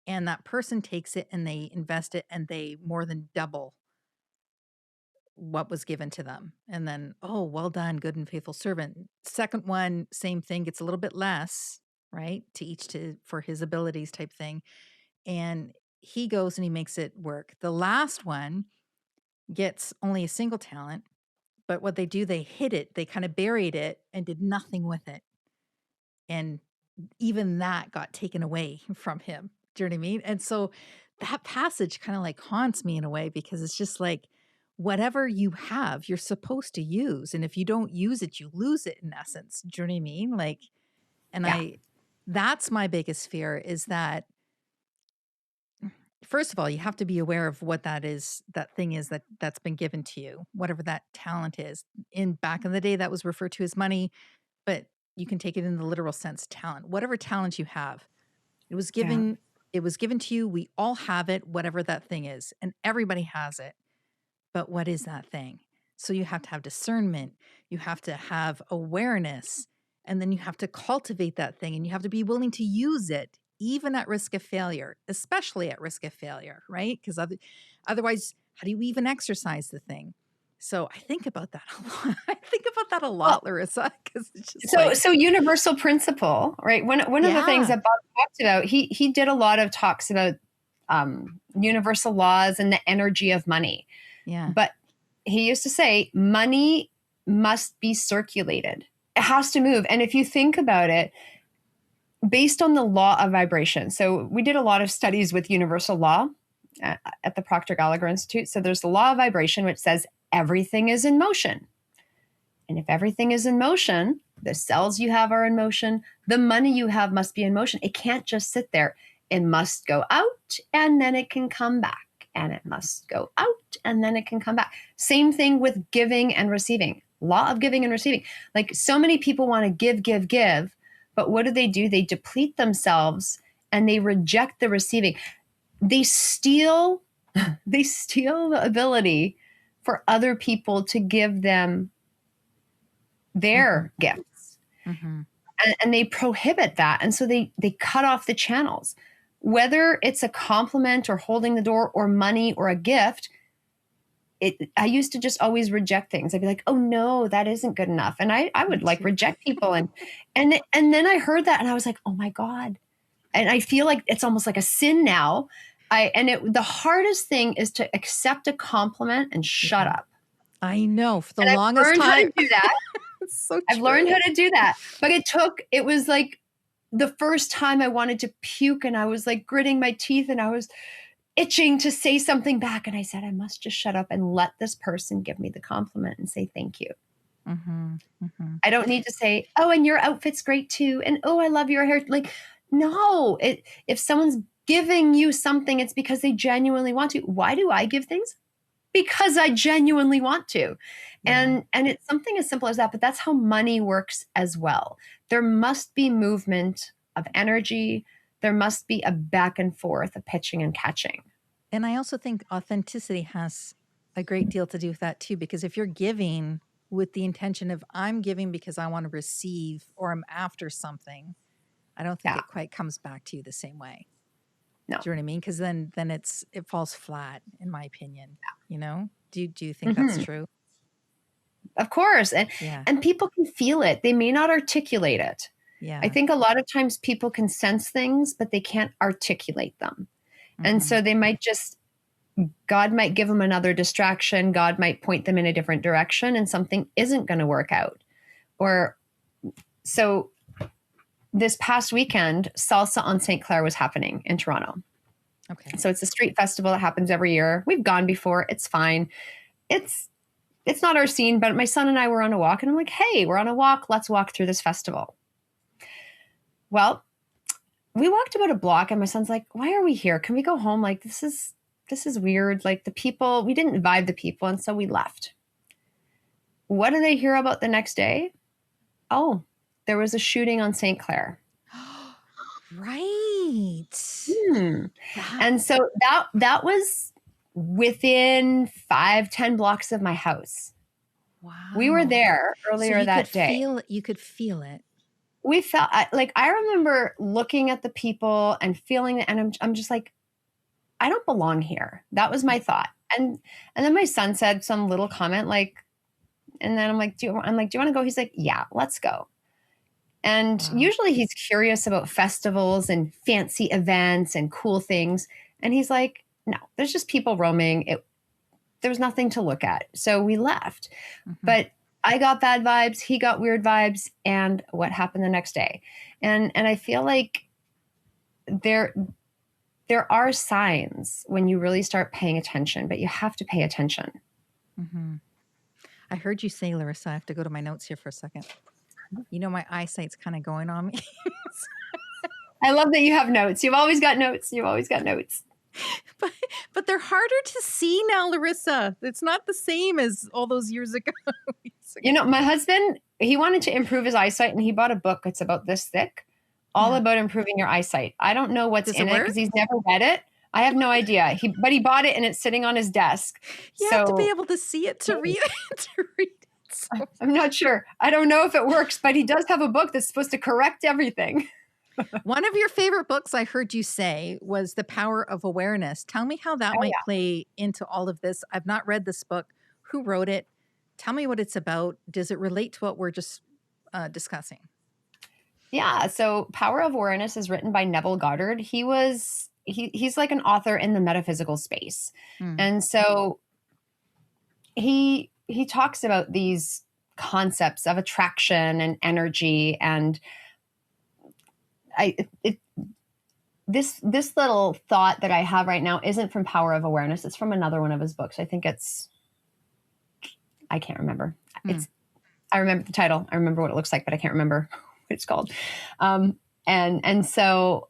And that person takes it and they invest it and they more than double what was given to them. And then, oh, well done, good and faithful servant. Second one, same thing, gets a little bit less, right? For his abilities type thing. And he goes and he makes it work. The last one gets only a single talent, but what they do, they hid it, they kind of buried it and did nothing with it. And even that got taken away from him. Do you know what I mean? And so that passage kind of like haunts me in a way, because it's just like, whatever you have, you're supposed to use. And if you don't use it, you lose it, in essence. Do you know what I mean? Like, and that's my biggest fear, is that, first of all, you have to be aware of what that thing is that's been given to you, whatever that talent is. Back in the day, that was referred to as money, but you can take it in the literal sense, talent. Whatever talent you have, it was given to you. We all have it, whatever that thing is, and everybody has it. But what is that thing? So you have to have discernment, you have to have awareness, and then you have to cultivate that thing, and you have to be willing to use it, even at risk of failure, especially at risk of failure, right? Because otherwise, how do you even exercise the thing? So I think about that a lot. Larisa, because it's just so universal principle, right? One of the things that Bob talked about, he did a lot of talks about universal laws and the energy of money. Yeah. But he used to say, money must be circulated. It has to move. And if you think about it, based on the law of vibration. So we did a lot of studies with universal law at the Proctor Gallagher Institute. So there's the law of vibration, which says everything is in motion. And if everything is in motion, the cells you have are in motion, the money you have must be in motion. It can't just sit there. It must go out and then it can come back. And it must go out and then it can come back. Same thing with giving and receiving. Law of giving and receiving. Like, so many people want to give, but what do? They deplete themselves and they reject the receiving. They steal the ability for other people to give them their gifts. And they prohibit that. And so they cut off the channels. Whether it's a compliment or holding the door or money or a gift, I used to just always reject things. I'd be like, oh no, that isn't good enough. And I would like reject people. And then I heard that and I was like, oh my God. And I feel like it's almost like a sin now. The hardest thing is to accept a compliment and shut up. I know, for the and longest I've learned time. How to do that. So I've learned how to do that. But it was like the first time I wanted to puke and I was like gritting my teeth and I was itching to say something back. And I said, I must just shut up and let this person give me the compliment and say thank you. I don't need to say, oh, and your outfit's great too. And oh, I love your hair. Like, no, if someone's giving you something, it's because they genuinely want to. Why do I give things? Because I genuinely want to. Yeah. And it's something as simple as that, but that's how money works as well. There must be movement of energy. There must be a back and forth, a pitching and catching. And I also think authenticity has a great deal to do with that too, because if you're giving with the intention of I'm giving because I want to receive or I'm after something, I don't think it quite comes back to you the same way. No. Do you know what I mean? Because then it falls flat, in my opinion. You know? Do you think that's true? Of course. And people can feel it. They may not articulate it. Yeah. I think a lot of times people can sense things, but they can't articulate them. And so they might God might give them another distraction. God might point them in a different direction and something isn't going to work out. So this past weekend, Salsa on St. Clair was happening in Toronto. Okay. So it's a street festival that happens every year. We've gone before. It's fine. It's not our scene, but my son and I were on a walk and I'm like, hey, we're on a walk. Let's walk through this festival. Well, we walked about a block and my son's like, why are we here? Can we go home? Like, this is weird. Like the people, we didn't vibe the people. And so we left. What did they hear about the next day? Oh, there was a shooting on St. Clair. Right. And so that was within 5-10 blocks of my house. Wow. We were there earlier that day. You could feel it. We felt like, I remember looking at the people and feeling it. And I'm just like, I don't belong here. That was my thought. And then my son said some little comment like, and then I'm like, do you want to go? He's like, yeah, let's go. And usually he's curious about festivals and fancy events and cool things. And he's like, no, there's just people roaming. There's nothing to look at. So we left. But I got bad vibes. He got weird vibes. And what happened the next day? And I feel like there are signs when you really start paying attention, but you have to pay attention. I heard you say, Larisa, I have to go to my notes here for a second. You know, my eyesight's kind of going on me. I love that you have notes. You've always got notes. But they're harder to see now, Larisa. It's not the same as all those years ago. You know, my husband, he wanted to improve his eyesight and he bought a book. It's about this thick, all about improving your eyesight. I don't know what's in it because he's never read it. I have no idea. But he bought it and it's sitting on his desk. You have to be able to see it to read it. So. I'm not sure. I don't know if it works, but he does have a book that's supposed to correct everything. One of your favorite books I heard you say was The Power of Awareness. Tell me how that might play into all of this. I've not read this book. Who wrote it? Tell me what it's about. Does it relate to what we're just discussing? Yeah. So Power of Awareness is written by Neville Goddard. He's like an author in the metaphysical space. And so he talks about these concepts of attraction and energy. And this little thought that I have right now isn't from Power of Awareness. It's from another one of his books. I think I can't remember. I remember the title. I remember what it looks like, but I can't remember what it's called. And so,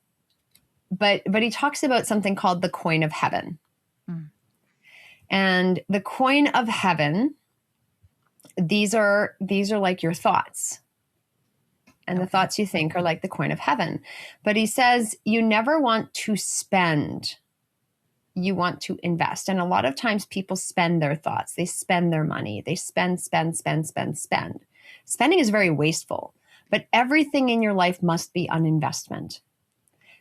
but he talks about something called the coin of heaven. And the coin of heaven, these are like your thoughts. And the thoughts you think are like the coin of heaven. But he says you never want to spend. You want to invest. And a lot of times people spend their thoughts. They spend their money. They spend. spending is very wasteful, but everything in your life must be an investment.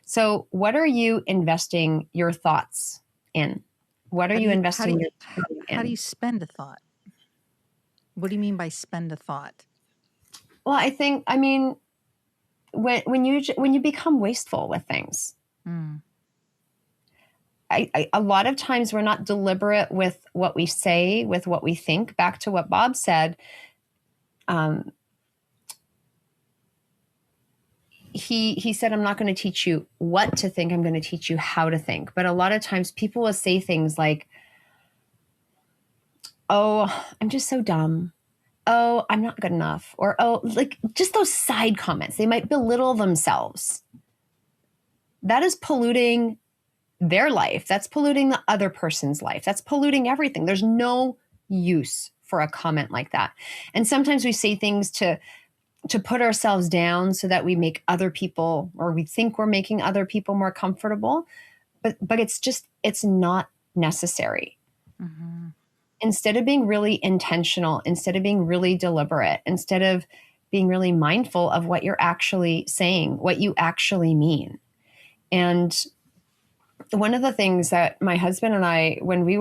So what are you investing your thoughts in? What are you investing your time in? How do you spend a thought? What do you mean by spend a thought? Well, I mean, when you become wasteful with things, a lot of times we're not deliberate with what we say, with what we think. Back to what Bob said, he said, I'm not going to teach you what to think. I'm going to teach you how to think. But a lot of times people will say things like, oh, I'm just so dumb. Oh, I'm not good enough. Or, oh, like just those side comments. They might belittle themselves. That is polluting their life. That's polluting the other person's life. That's polluting everything. There's no use for a comment like that. And sometimes we say things to put ourselves down so that we make other people, or we think we're making other people more comfortable. But it's not necessary. Mm-hmm. Instead of being really intentional, instead of being really deliberate, instead of being really mindful of what you're actually saying, what you actually mean. And one of the things that my husband and I, when we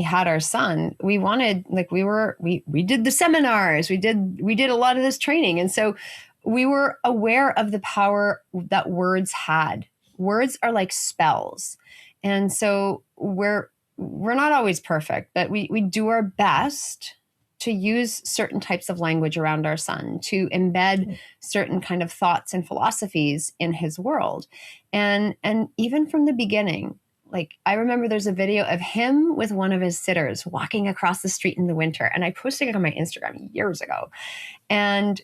had our son, we wanted, like, we did the seminars, we did a lot of this training. And so we were aware of the power that words had. Words are like spells. And so we're not always perfect, but we do our best to use certain types of language around our son, to embed certain kind of thoughts and philosophies in his world. And even from the beginning, like, I remember there's a video of him with one of his sitters walking across the street in the winter. And I posted it on my Instagram years ago. And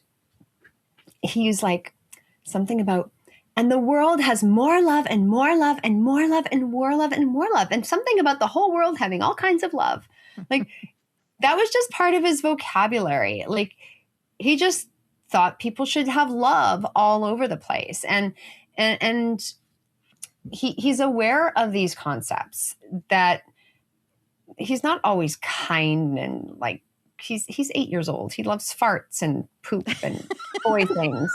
he's like something about, and the world has more love and more love and more love and more love and more love. And something about the whole world having all kinds of love. Like, that was just part of his vocabulary. Like, he just thought people should have love all over the place. And he's aware of these concepts, that he's not always kind, and like, he's 8 years old. He loves farts and poop and boy things.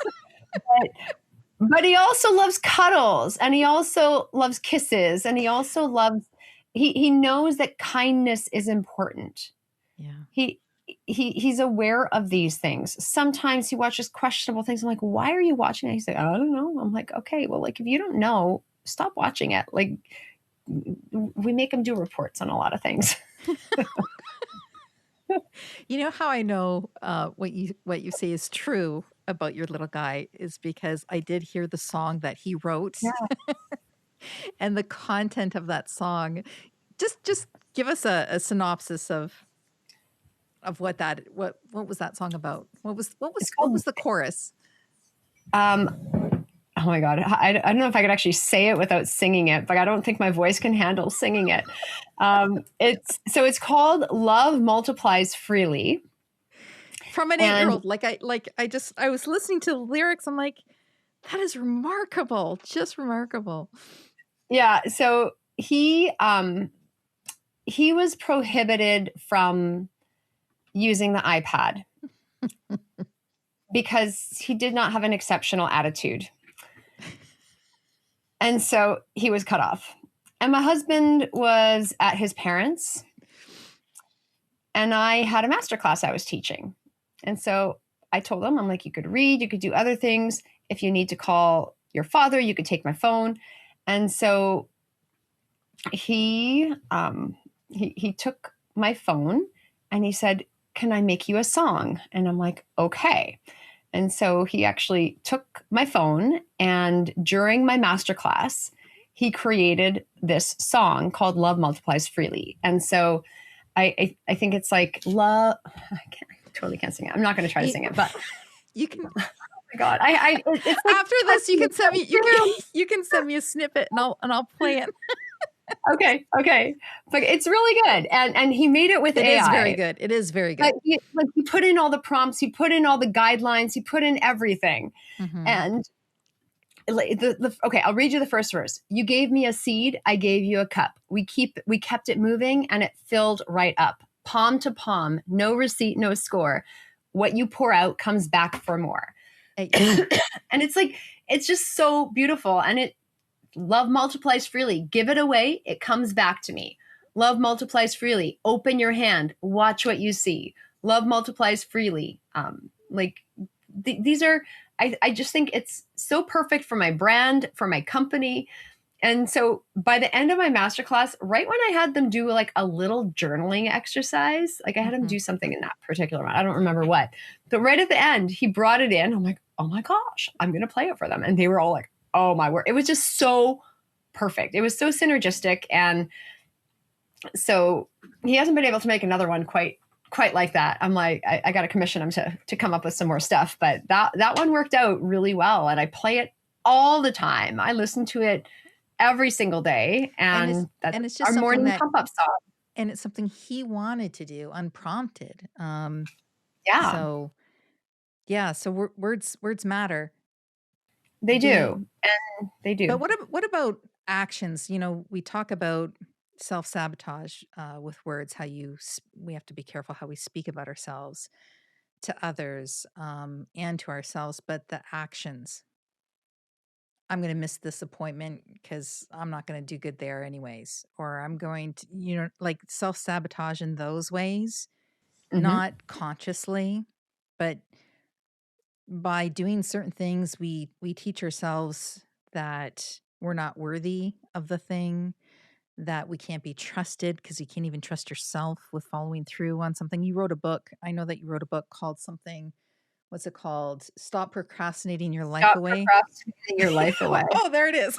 But he also loves cuddles, and he also loves kisses, and he also loves, he knows that kindness is important. Yeah. He's aware of these things. Sometimes he watches questionable things. I'm like, why are you watching it? He's like, I don't know. I'm like, okay, well, like, if you don't know, stop watching it. Like, we make him do reports on a lot of things. You know how I know what you say is true about your little guy is because I did hear the song that he wrote. Yeah. And the content of that song. Just give us a synopsis of what was that song about? What was the chorus? Oh my God. I don't know if I could actually say it without singing it, but I don't think my voice can handle singing it. It's called Love Multiplies Freely. From an 8-year-old. I was listening to the lyrics. I'm like, that is remarkable. Just remarkable. Yeah. So he was prohibited from using the iPad because he did not have an exceptional attitude. And so he was cut off. And my husband was at his parents', and I had a masterclass I was teaching. And so I told him, I'm like, you could read, you could do other things. If you need to call your father, you could take my phone. And so he took my phone and he said, can I make you a song? And I'm like, okay. And so he actually took my phone, and during my masterclass, he created this song called Love Multiplies Freely. And so I think it's like love. I totally can't sing it. I'm not going to try to sing it, but you can. Oh my God! It's like, after this, you can send me. You can send me a snippet, and I'll play it. Okay. But it's really good. And he made it with AI. It is very good. It is very good. He put in all the prompts, he put in all the guidelines, he put in everything. Mm-hmm. And okay, I'll read you the first verse. You gave me a seed, I gave you a cup. We kept it moving, and it filled right up. palm to palm, no receipt, no score. What you pour out comes back for more. And it's like, it's just so beautiful. And love multiplies freely. Give it away. It comes back to me. Love multiplies freely. Open your hand. Watch what you see. Love multiplies freely. These are, I just think it's so perfect for my brand, for my company. And so by the end of my masterclass, right when I had them do like a little journaling exercise, like I had them do something in that particular one, I don't remember what, but right at the end, he brought it in. I'm like, oh my gosh, I'm going to play it for them. And they were all like, oh my word. It was just so perfect. It was so synergistic. And so he hasn't been able to make another one quite like that. I'm like, I got to commission him to come up with some more stuff, but that one worked out really well. And I play it all the time. I listen to it every single day. And it's just our morning pump up song. And it's something he wanted to do unprompted. Yeah. So words matter. They do. And they do. But what about actions? You know, we talk about self-sabotage with words, we have to be careful how we speak about ourselves to others and to ourselves, but the actions. I'm going to miss this appointment because I'm not going to do good there anyways. Or I'm going to, like self-sabotage in those ways, not consciously, but by doing certain things, we teach ourselves that we're not worthy of the thing, that we can't be trusted because you can't even trust yourself with following through on something. You wrote a book. I know that you wrote a book called something. What's it called? Stop procrastinating your life away. Stop procrastinating your life away. Oh, there it is.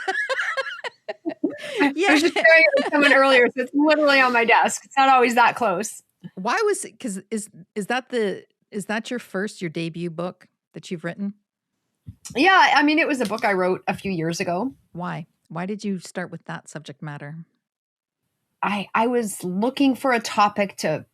Yeah. I was just sharing it with someone earlier, so it's literally on my desk. It's not always that close. Why was it? Because is that your debut book that you've written? Yeah, I mean, it was a book I wrote a few years ago. Why? Why did you start with that subject matter? I was looking for a topic to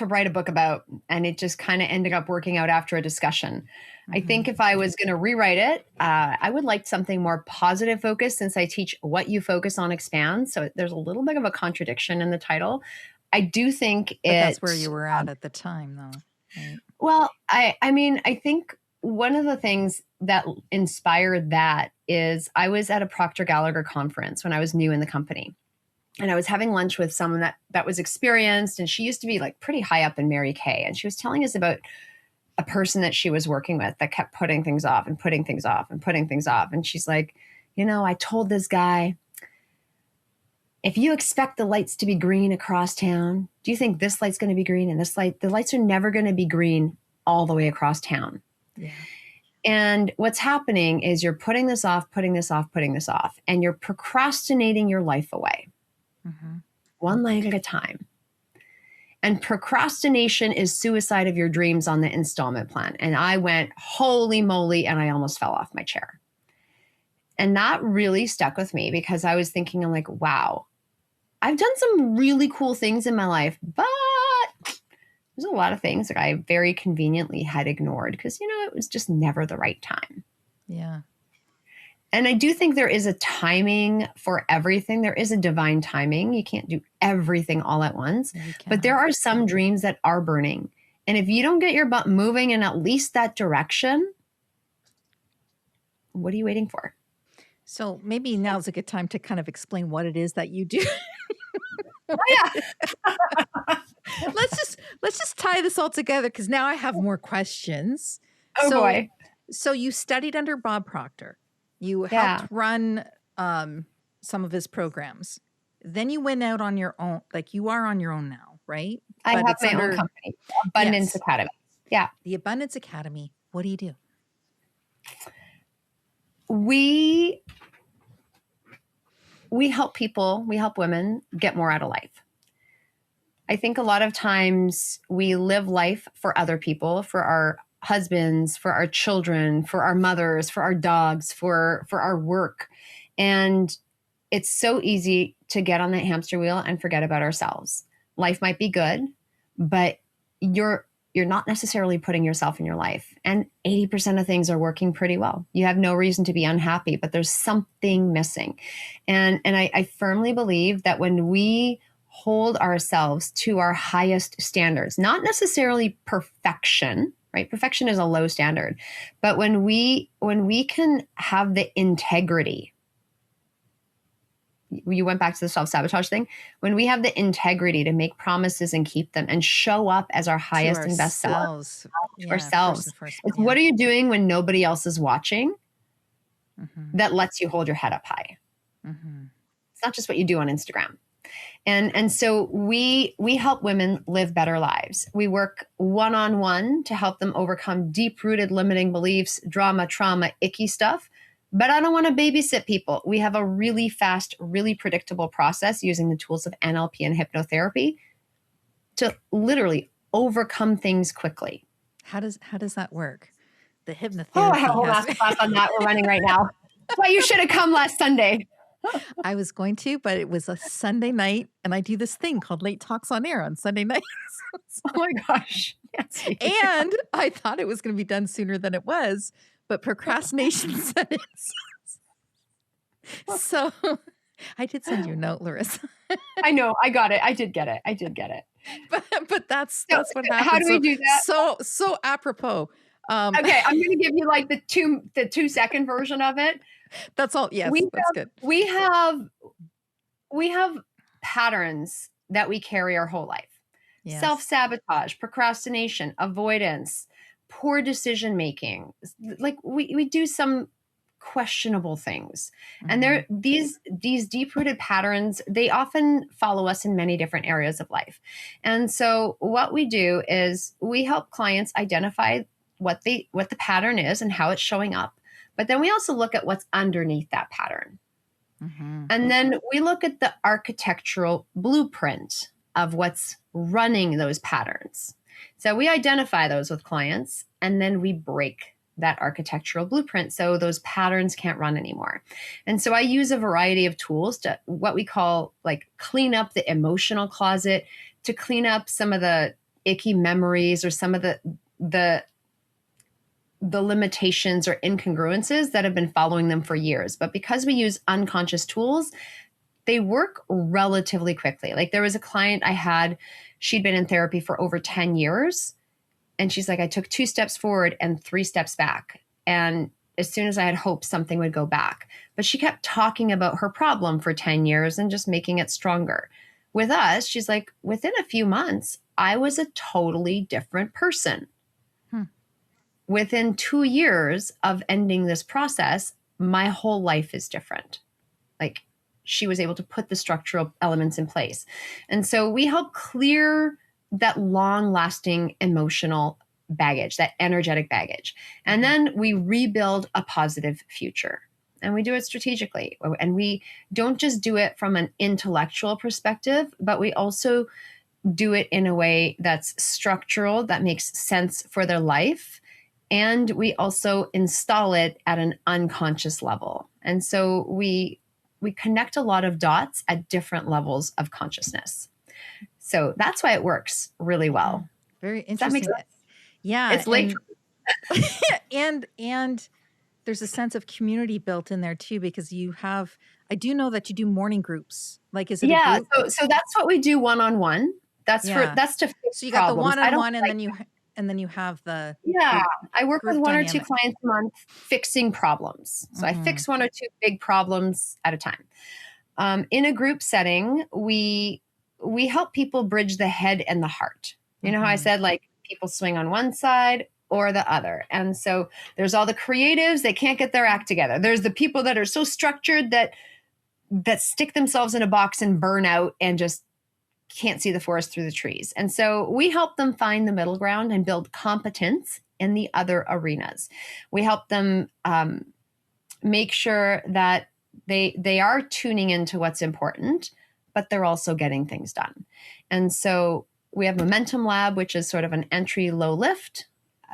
write a book about, and it just kind of ended up working out after a discussion. I think if I was going to rewrite it, I would like something more positive focused, since I teach what you focus on expands. So there's a little bit of a contradiction in the title. I do think that's where you were at the time, though. Right? Well, I mean, I think one of the things that inspired that is I was at a Procter Gallagher conference when I was new in the company. And I was having lunch with someone that was experienced, and she used to be like pretty high up in Mary Kay. And she was telling us about a person that she was working with that kept putting things off and putting things off and putting things off. And she's like, I told this guy, if you expect the lights to be green across town, do you think this light's going to be green and this light? The lights are never going to be green all the way across town. Yeah. And what's happening is you're putting this off, putting this off, putting this off, and you're procrastinating your life away. One leg at a time. And procrastination is suicide of your dreams on the installment plan. And I went, holy moly, and I almost fell off my chair. And that really stuck with me because I was thinking, I'm like, wow, I've done some really cool things in my life, but there's a lot of things that I very conveniently had ignored because, it was just never the right time. Yeah. And I do think there is a timing for everything. There is a divine timing. You can't do everything all at once. But there are some dreams that are burning. And if you don't get your butt moving in at least that direction, what are you waiting for? So maybe now's a good time to kind of explain what it is that you do. Oh, yeah. let's just tie this all together because now I have more questions. Oh, boy. So you studied under Bob Proctor. You helped run some of his programs. Then you went out on your own. Like you are on your own now, right? I have my own company, Abundance Academy. Yeah. The Abundance Academy. What do you do? We help people, we help women get more out of life. I think a lot of times we live life for other people, for our husbands, for our children, for our mothers, for our dogs, for our work. And it's so easy to get on that hamster wheel and forget about ourselves. Life might be good, but you're not necessarily putting yourself in your life. And 80% of things are working pretty well. You have no reason to be unhappy, but there's something missing. And I firmly believe that when we hold ourselves to our highest standards, not necessarily perfection, right? Perfection is a low standard. But when we can have the integrity, you went back to the self-sabotage thing, when we have the integrity to make promises and keep them and show up as our highest and best self to ourselves. It's what are you doing when nobody else is watching that lets you hold your head up high? It's not just what you do on Instagram. And so we help women live better lives. We work one-on-one to help them overcome deep-rooted limiting beliefs, drama, trauma, icky stuff. But I don't want to babysit people. We have a really fast, really predictable process using the tools of NLP and hypnotherapy to literally overcome things quickly. How does that work? The hypnotherapy. Oh, I have a whole master class on that. We're running right now. That's why you should have come last Sunday. I was going to, but it was a Sunday night, and I do this thing called Late Talks on Air on Sunday nights. Oh my gosh. Yes, and I thought it was going to be done sooner than it was, but procrastination set in. So I did send you a note, Larissa. I know. I got it. I did get it. But that's what happened. How do we do that? So apropos. Okay, I'm going to give you like the 2-second version of it. That's all. Yes, that's good. We have patterns that we carry our whole life. Yes. Self-sabotage, procrastination, avoidance, poor decision making. Like we do some questionable things. And these deep-rooted patterns, they often follow us in many different areas of life. And so what we do is we help clients identify what the pattern is and how it's showing up. But then we also look at what's underneath that pattern. And then we look at the architectural blueprint of what's running those patterns. So we identify those with clients, and then we break that architectural blueprint so those patterns can't run anymore. And so I use a variety of tools to what we call like clean up the emotional closet, to clean up some of the icky memories or some of the limitations or incongruences that have been following them for years. But because we use unconscious tools, they work relatively quickly. Like there was a client I had, she'd been in therapy for over 10 years. And she's like, I took 2 steps forward and 3 steps back. And as soon as I had hope, something would go back. But she kept talking about her problem for 10 years and just making it stronger. With us, she's like, within a few months, I was a totally different person. Within 2 years of ending this process, my whole life is different. Like she was able to put the structural elements in place. And so we help clear that long-lasting emotional baggage, that energetic baggage. And then we rebuild a positive future. And we do it strategically. And we don't just do it from an intellectual perspective, but we also do it in a way that's structural, that makes sense for their life. And we also install it at an unconscious level. And so we connect a lot of dots at different levels of consciousness. So that's why it works really well. Very interesting. Does that make sense? Yeah. It's late. And there's a sense of community built in there too, because I do know that you do morning groups. Like, is it a group? So that's what we do one-on-one. That's to fix So you got problems. the one-on-one and then you have the I work with 1 dynamic. or 2 clients a month fixing problems. So I fix 1 or 2 big problems at a time. In a group setting, we help people bridge the head and the heart. You know how I said like people swing on one side or the other. And so there's all the creatives, they can't get their act together. There's the people that are so structured that stick themselves in a box and burn out and just can't see the forest through the trees. And so we help them find the middle ground and build competence in the other arenas. We help them make sure that they are tuning into what's important, but they're also getting things done. And so we have Momentum Lab, which is sort of an entry low lift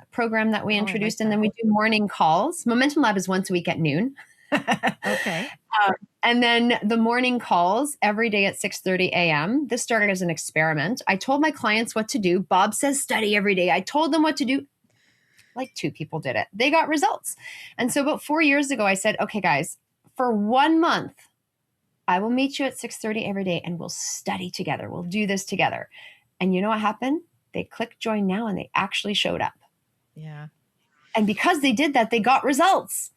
program that we introduced. And then we do morning calls. Momentum Lab is once a week at noon. Okay. And then the morning calls every day at 6:30 a.m. This started as an experiment. I told my clients what to do. Bob says study every day. I told them what to do. Like 2 people did it. They got results. And so about 4 years ago, I said, okay, guys, for 1 month, I will meet you at 6:30 every day and we'll study together. We'll do this together. And you know what happened? They clicked join now and they actually showed up. Yeah. And because they did that, they got results.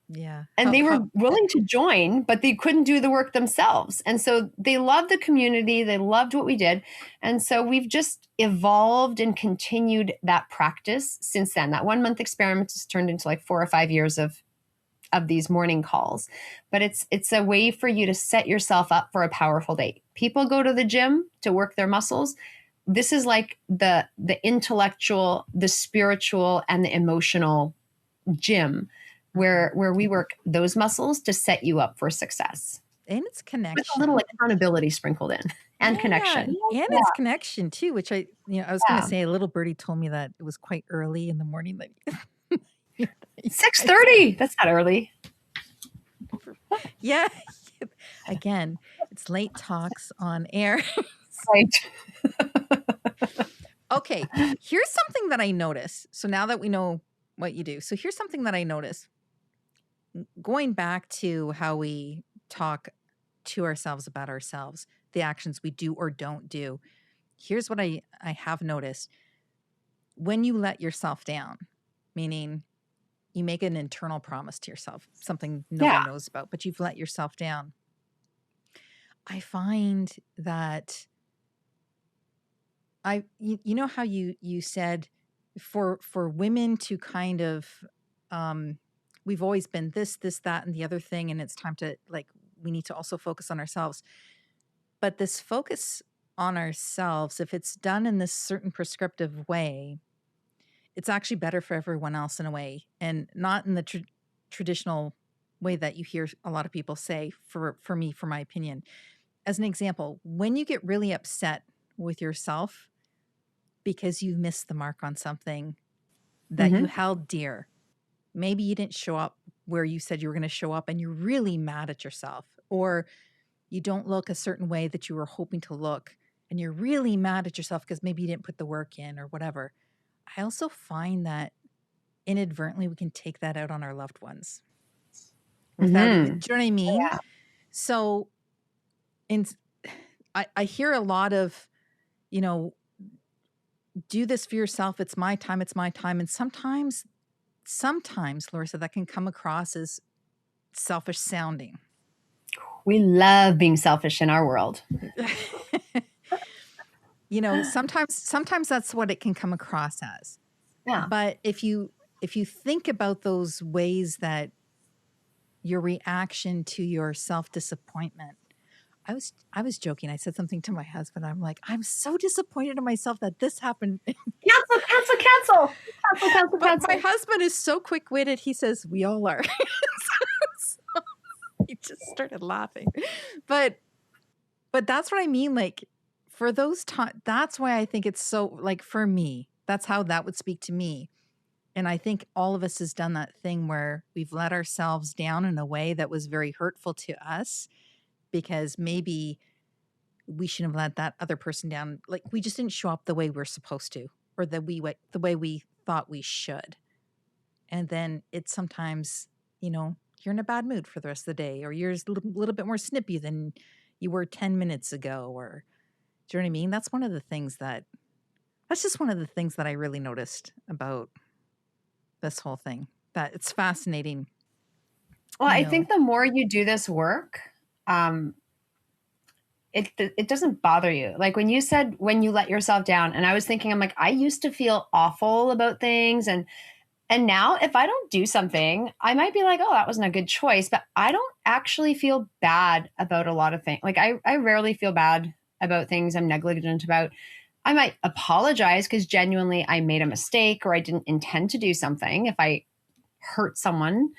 Yeah. And they were willing to join, but they couldn't do the work themselves. And so they loved the community. They loved what we did. And so we've just evolved and continued that practice since then. That 1 month experiment has turned into like 4 or 5 years of these morning calls. But it's a way for you to set yourself up for a powerful day. People go to the gym to work their muscles. This is like the intellectual, the spiritual, and the emotional gym where we work those muscles to set you up for success. And it's connection. With a little accountability sprinkled in and connection. And it's connection too, which I was going to say, a little birdie told me that it was quite early in the morning. That 6:30. That's not early. Yeah. Again, it's late talks on air. Right. Okay. Here's something that I noticed. So now that we know what you do. So here's something that I noticed. Going back to how we talk to ourselves about ourselves, the actions we do or don't do. Here's what I have noticed. When you let yourself down, meaning you make an internal promise to yourself, something nobody knows about, but you've let yourself down. I find that you know how you said for women to kind of, we've always been this, that, and the other thing. And it's time to we need to also focus on ourselves. But this focus on ourselves, if it's done in this certain prescriptive way, it's actually better for everyone else in a way, and not in the traditional way that you hear a lot of people say, for me, for my opinion. As an example, when you get really upset with yourself because you missed the mark on something that you held dear, maybe you didn't show up where you said you were going to show up and you're really mad at yourself, or you don't look a certain way that you were hoping to look and you're really mad at yourself because maybe you didn't put the work in or whatever. I also find that inadvertently we can take that out on our loved ones without even, do you know what I mean? Yeah. So I hear a lot of, do this for yourself. It's my time. It's my time. And sometimes, Larisa, that can come across as selfish sounding. We love being selfish in our world. Sometimes that's what it can come across as. Yeah. But if you think about those ways that your reaction to your self-disappointment, I was joking. I said something to my husband. I'm like, I'm so disappointed in myself that this happened. Cancel. But my husband is so quick-witted. He says, we all are. So he just started laughing. But that's what I mean. Like, for those times, that's why I think it's so, for me, that's how that would speak to me. And I think all of us has done that thing where we've let ourselves down in a way that was very hurtful to us, because maybe we shouldn't have let that other person down. We just didn't show up the way we're supposed to, or the way we thought we should. And then it's sometimes, you're in a bad mood for the rest of the day, or you're a little bit more snippy than you were 10 minutes ago, or do you know what I mean? That's just one of the things that I really noticed about this whole thing, that it's fascinating. Well, I think the more you do this work, it doesn't bother you. Like when you said, when you let yourself down, and I was thinking, I'm like, I used to feel awful about things. And now if I don't do something, I might be like, oh, that wasn't a good choice, but I don't actually feel bad about a lot of things. Like I rarely feel bad about things I'm negligent about. I might apologize because genuinely I made a mistake or I didn't intend to do something if I hurt someone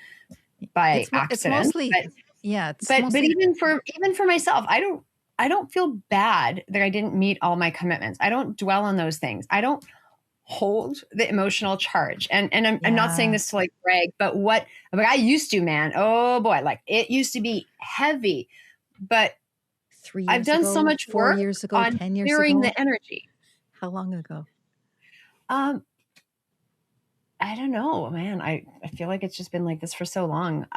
by accident. It's mostly, but even for myself, I don't feel bad that I didn't meet all my commitments. I don't dwell on those things. I don't hold the emotional charge. And I'm not saying this to brag, but I used to, man. Oh boy, it used to be heavy. But 3 years I've done ago, so much 4 work years ago, on 10 years clearing ago. the energy. How long ago? I don't know, man. I feel like it's just been like this for so long.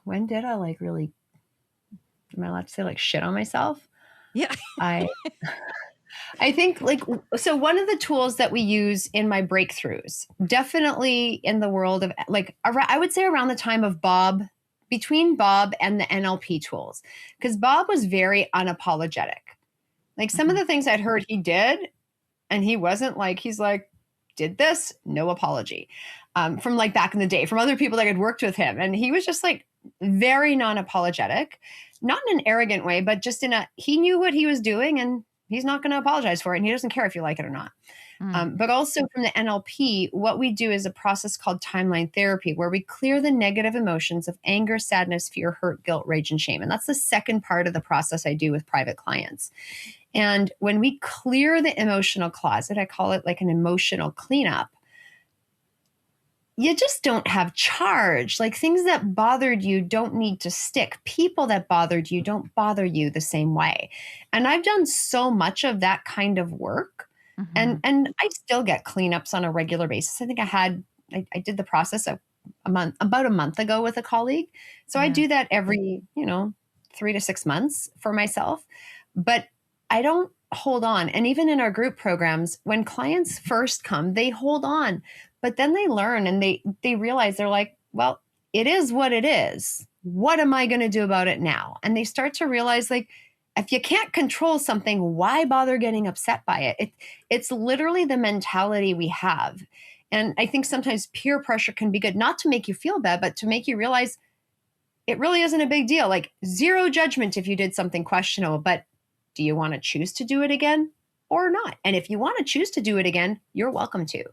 When did I really am I allowed to say like shit on myself? Yeah. I think like, so one of the tools that we use in my breakthroughs, definitely in the world of like, I would say around the time of between Bob and the NLP tools, because Bob was very unapologetic. Like some of the things I'd heard he did, and he wasn't like, he's like, did this, no apology. From like back in the day, from other people that had worked with him. And he was just like very non-apologetic, not in an arrogant way, but just he knew what he was doing and he's not going to apologize for it. And he doesn't care if you like it or not. But also from the NLP, what we do is a process called timeline therapy, where we clear the negative emotions of anger, sadness, fear, hurt, guilt, rage, and shame. And that's the second part of the process I do with private clients. And when we clear the emotional closet, I call it like an emotional cleanup, you just don't have charge. Like things that bothered you don't need to stick. People that bothered you don't bother you the same way. And I've done so much of that kind of work. And I still get cleanups on a regular basis. I think I did the process about a month ago with a colleague. So I do that every, 3 to 6 months for myself. But I don't hold on. And even in our group programs, when clients first come, they hold on, but then they learn and they realize, they're like, well, it is what it is. What am I going to do about it now? And they start to realize, like, if you can't control something, why bother getting upset by it? It's literally the mentality we have. And I think sometimes peer pressure can be good, not to make you feel bad, but to make you realize it really isn't a big deal. Like zero judgment if you did something questionable, but do you want to choose to do it again or not? And if you want to choose to do it again, you're welcome to.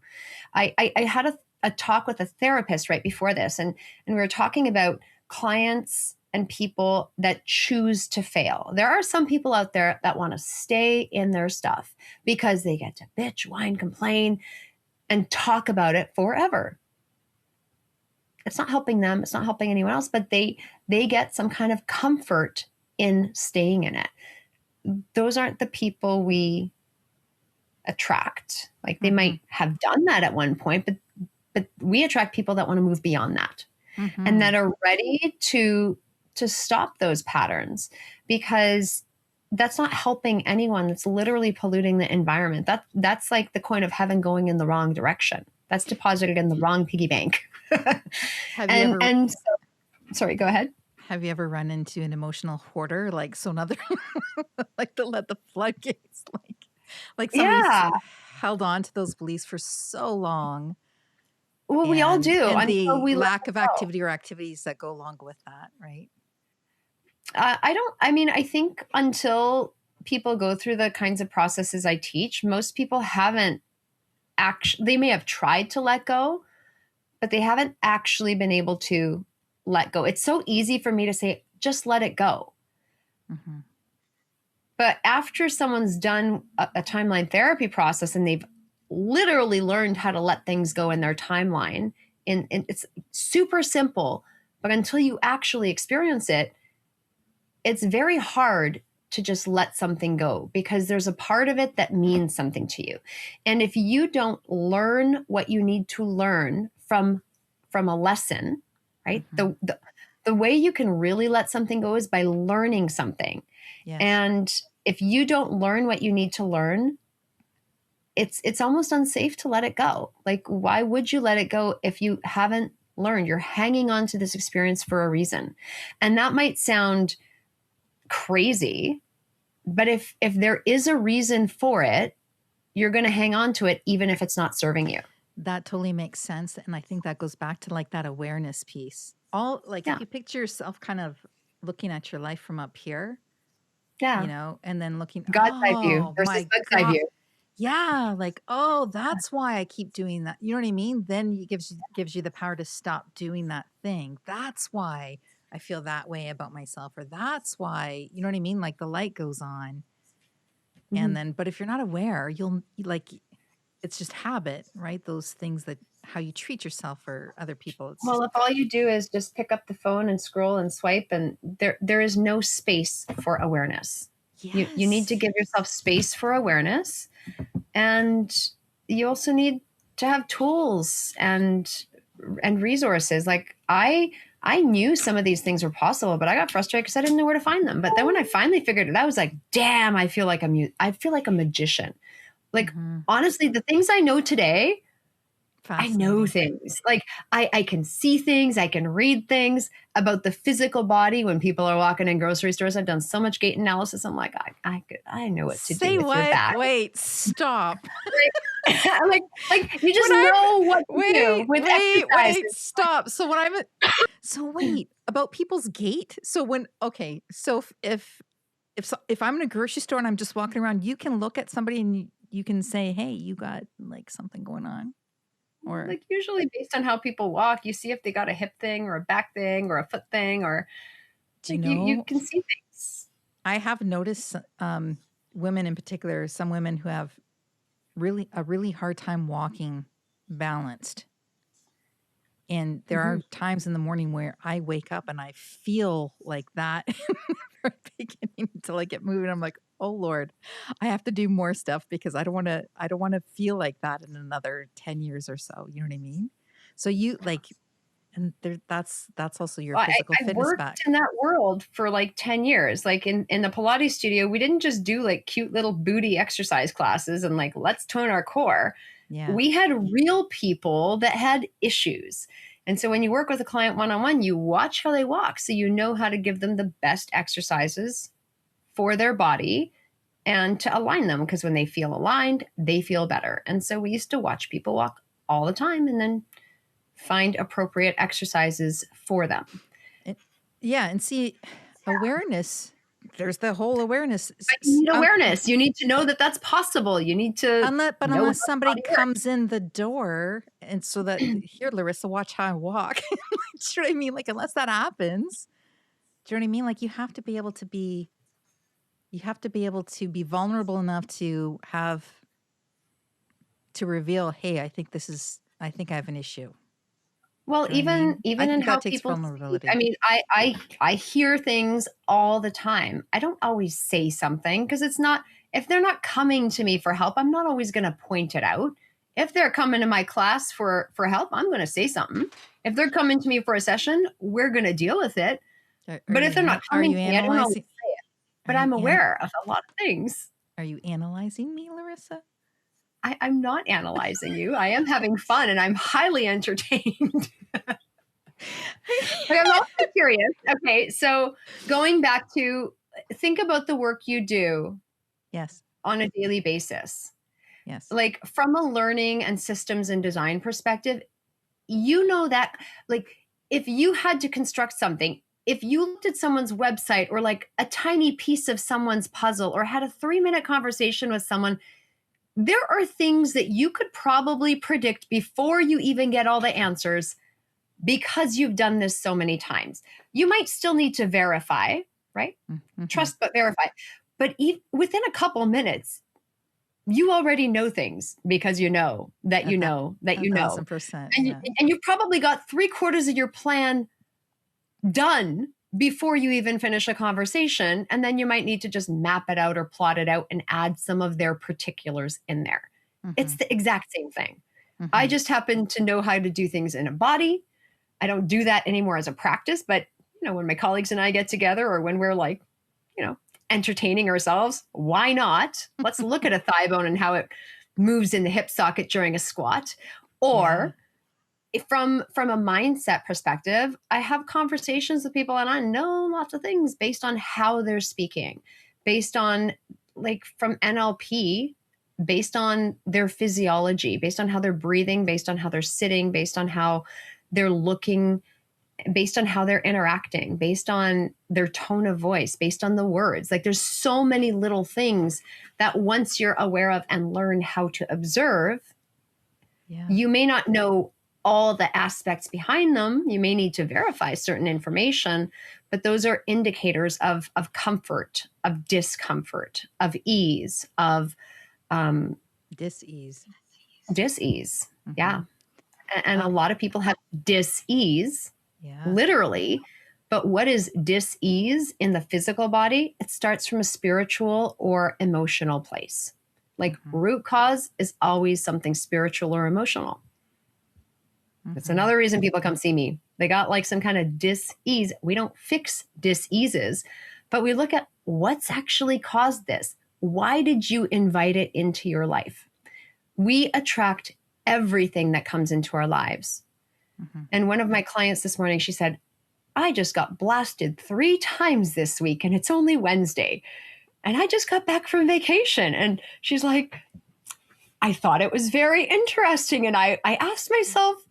I had a talk with a therapist right before this, and we were talking about clients and people that choose to fail. There are some people out there that want to stay in their stuff because they get to bitch, whine, complain, and talk about it forever. It's not helping them. It's not helping anyone else, but they get some kind of comfort in staying in it. Those aren't the people we attract. Like they might have done that at one point, but we attract people that want to move beyond that and that are ready to stop those patterns, because that's not helping anyone. That's literally polluting the environment. That's like the coin of heaven going in the wrong direction. That's deposited in the wrong piggy bank. Sorry, go ahead. Have you ever run into an emotional hoarder? Like, so another, like to let the floodgates, like somebody's held on to those beliefs for so long. Well, we all do. And the lack of activity or activities that go along with that, right? I think until people go through the kinds of processes I teach, most people haven't they may have tried to let go, but they haven't actually been able to let go. It's so easy for me to say, just let it go. But after someone's done a timeline therapy process and they've literally learned how to let things go in their timeline, and it's super simple, but until you actually experience it, it's very hard to just let something go, because there's a part of it that means something to you. And if you don't learn what you need to learn from a lesson, right? The way you can really let something go is by learning something. Yes. And if you don't learn what you need to learn, it's almost unsafe to let it go. Like, why would you let it go if you haven't learned? You're hanging on to this experience for a reason. And that might sound crazy, but if there is a reason for it, you're going to hang on to it even if it's not serving you. That totally makes sense. And I think that goes back to like that awareness piece. If you picture yourself kind of looking at your life from up here, and then looking God's eye view versus God's eye view. Yeah, like, oh, that's why I keep doing that. You know what I mean? Then it gives you the power to stop doing that thing. That's why I feel that way about myself, or that's why, you know what I mean? Like the light goes on. And then, but if you're not aware, it's just habit, right? Those things how you treat yourself or other people. If all you do is just pick up the phone and scroll and swipe, and there is no space for awareness. Yes. You need to give yourself space for awareness, and you also need to have tools and resources. Like I I knew some of these things were possible, but I got frustrated because I didn't know where to find them. But then when I finally figured it out, I was like, damn, I feel like a magician. Like, honestly, the things I know today, I know things. Like I can see things, I can read things about the physical body when people are walking in grocery stores. I've done so much gait analysis. I'm like, I know what to do with your back. Wait, stop. like you just know what to do with exercises. Wait, stop. So when wait, about people's gait. So if I'm in a grocery store and I'm just walking around, you can look at somebody and you can say, hey, you got like something going on. Or like usually based on how people walk, you see if they got a hip thing or a back thing or a foot thing, or you can see things. I have noticed women in particular, some women who have a really hard time walking balanced. And there are times in the morning where I wake up and I feel like that from the beginning until I get moving. I'm like, oh Lord, I have to do more stuff because I don't want to feel like that in another 10 years or so. You know what I mean? So you like, and that's also your physical fitness I worked back. in that world for like 10 years. Like in the Pilates studio, we didn't just do like cute little booty exercise classes and like, let's tone our core. Yeah. We had real people that had issues. And so when you work with a client one-on-one, you watch how they walk. So you know how to give them the best exercises for their body and to align them. Because when they feel aligned, they feel better. And so we used to watch people walk all the time and then find appropriate exercises for them. And see, awareness. There's the whole awareness. You need awareness. You need to know that that's possible. You need to. Unless somebody comes in the door and so that here, Larissa, watch how I walk. Do you know what I mean? Like, unless that happens, do you know what I mean? Like, you have to be able to be vulnerable enough to reveal, hey, I think I have an issue. Well, even in how people speak. I mean, I hear things all the time. I don't always say something because if they're not coming to me for help, I'm not always going to point it out. If they're coming to my class for help, I'm going to say something. If they're coming to me for a session, we're going to deal with it. But if they're not coming to me, I don't always say it. But I'm aware of a lot of things. Are you analyzing me, Larissa? I'm not analyzing you. I am having fun and I'm highly entertained. But I'm also curious. Okay, so going back to think about the work you do. Yes. On a daily basis. Yes. Like from a learning and systems and design perspective, you know that like if you had to construct something, if you looked at someone's website or like a tiny piece of someone's puzzle or had a 3-minute conversation with someone, there are things that you could probably predict before you even get all the answers because you've done this so many times. You might still need to verify, right? Mm-hmm. Trust but verify. But within a couple minutes, you already know things because you know that you know that you know. 1,000%. And you've probably got 3/4 of your plan done before you even finish a conversation. And then you might need to just map it out or plot it out and add some of their particulars in there. Mm-hmm. It's the exact same thing. Mm-hmm. I just happen to know how to do things in a body. I don't do that anymore as a practice, but when my colleagues and I get together or when we're like, entertaining ourselves, why not? Let's look at a thigh bone and how it moves in the hip socket during a squat. Or from a mindset perspective, I have conversations with people and I know lots of things based on how they're speaking, based on like from NLP, based on their physiology, based on how they're breathing, based on how they're sitting, based on how they're looking, based on how they're interacting, based on their tone of voice, based on the words. Like there's so many little things that once you're aware of and learn how to observe, you may not know all the aspects behind them. You may need to verify certain information, but those are indicators of comfort, of discomfort, of ease, of dis-ease. Dis-ease. Mm-hmm. Yeah. And a lot of people have dis-ease. Literally. But what is dis-ease in the physical body? It starts from a spiritual or emotional place. Like root cause is always something spiritual or emotional. That's another reason people come see me. They got like some kind of dis-ease. We don't fix dis-eases, but we look at what's actually caused this. Why did you invite it into your life? We attract everything that comes into our lives. Mm-hmm. And one of my clients this morning, she said, I just got blasted 3 times this week and it's only Wednesday. And I just got back from vacation. And she's like, I thought it was very interesting. And I asked myself,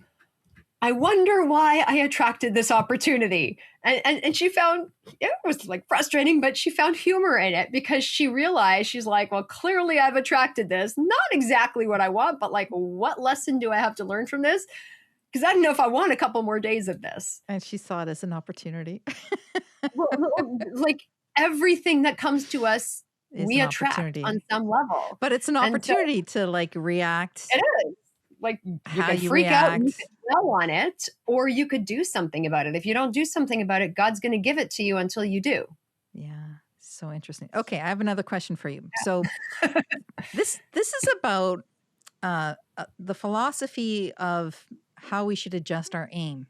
I wonder why I attracted this opportunity. And she found, it was like frustrating, but she found humor in it because she realized, she's like, well, clearly I've attracted this. Not exactly what I want, but like, what lesson do I have to learn from this? Because I don't know if I want a couple more days of this. And she saw it as an opportunity. Like everything that comes to us, we attract on some level. But it's an opportunity to like react. It is. Like you could freak out and you could dwell on it, or you could do something about it. If you don't do something about it, God's going to give it to you until you do. Yeah. So interesting. Okay. I have another question for you. So this is about the philosophy of how we should adjust our aim.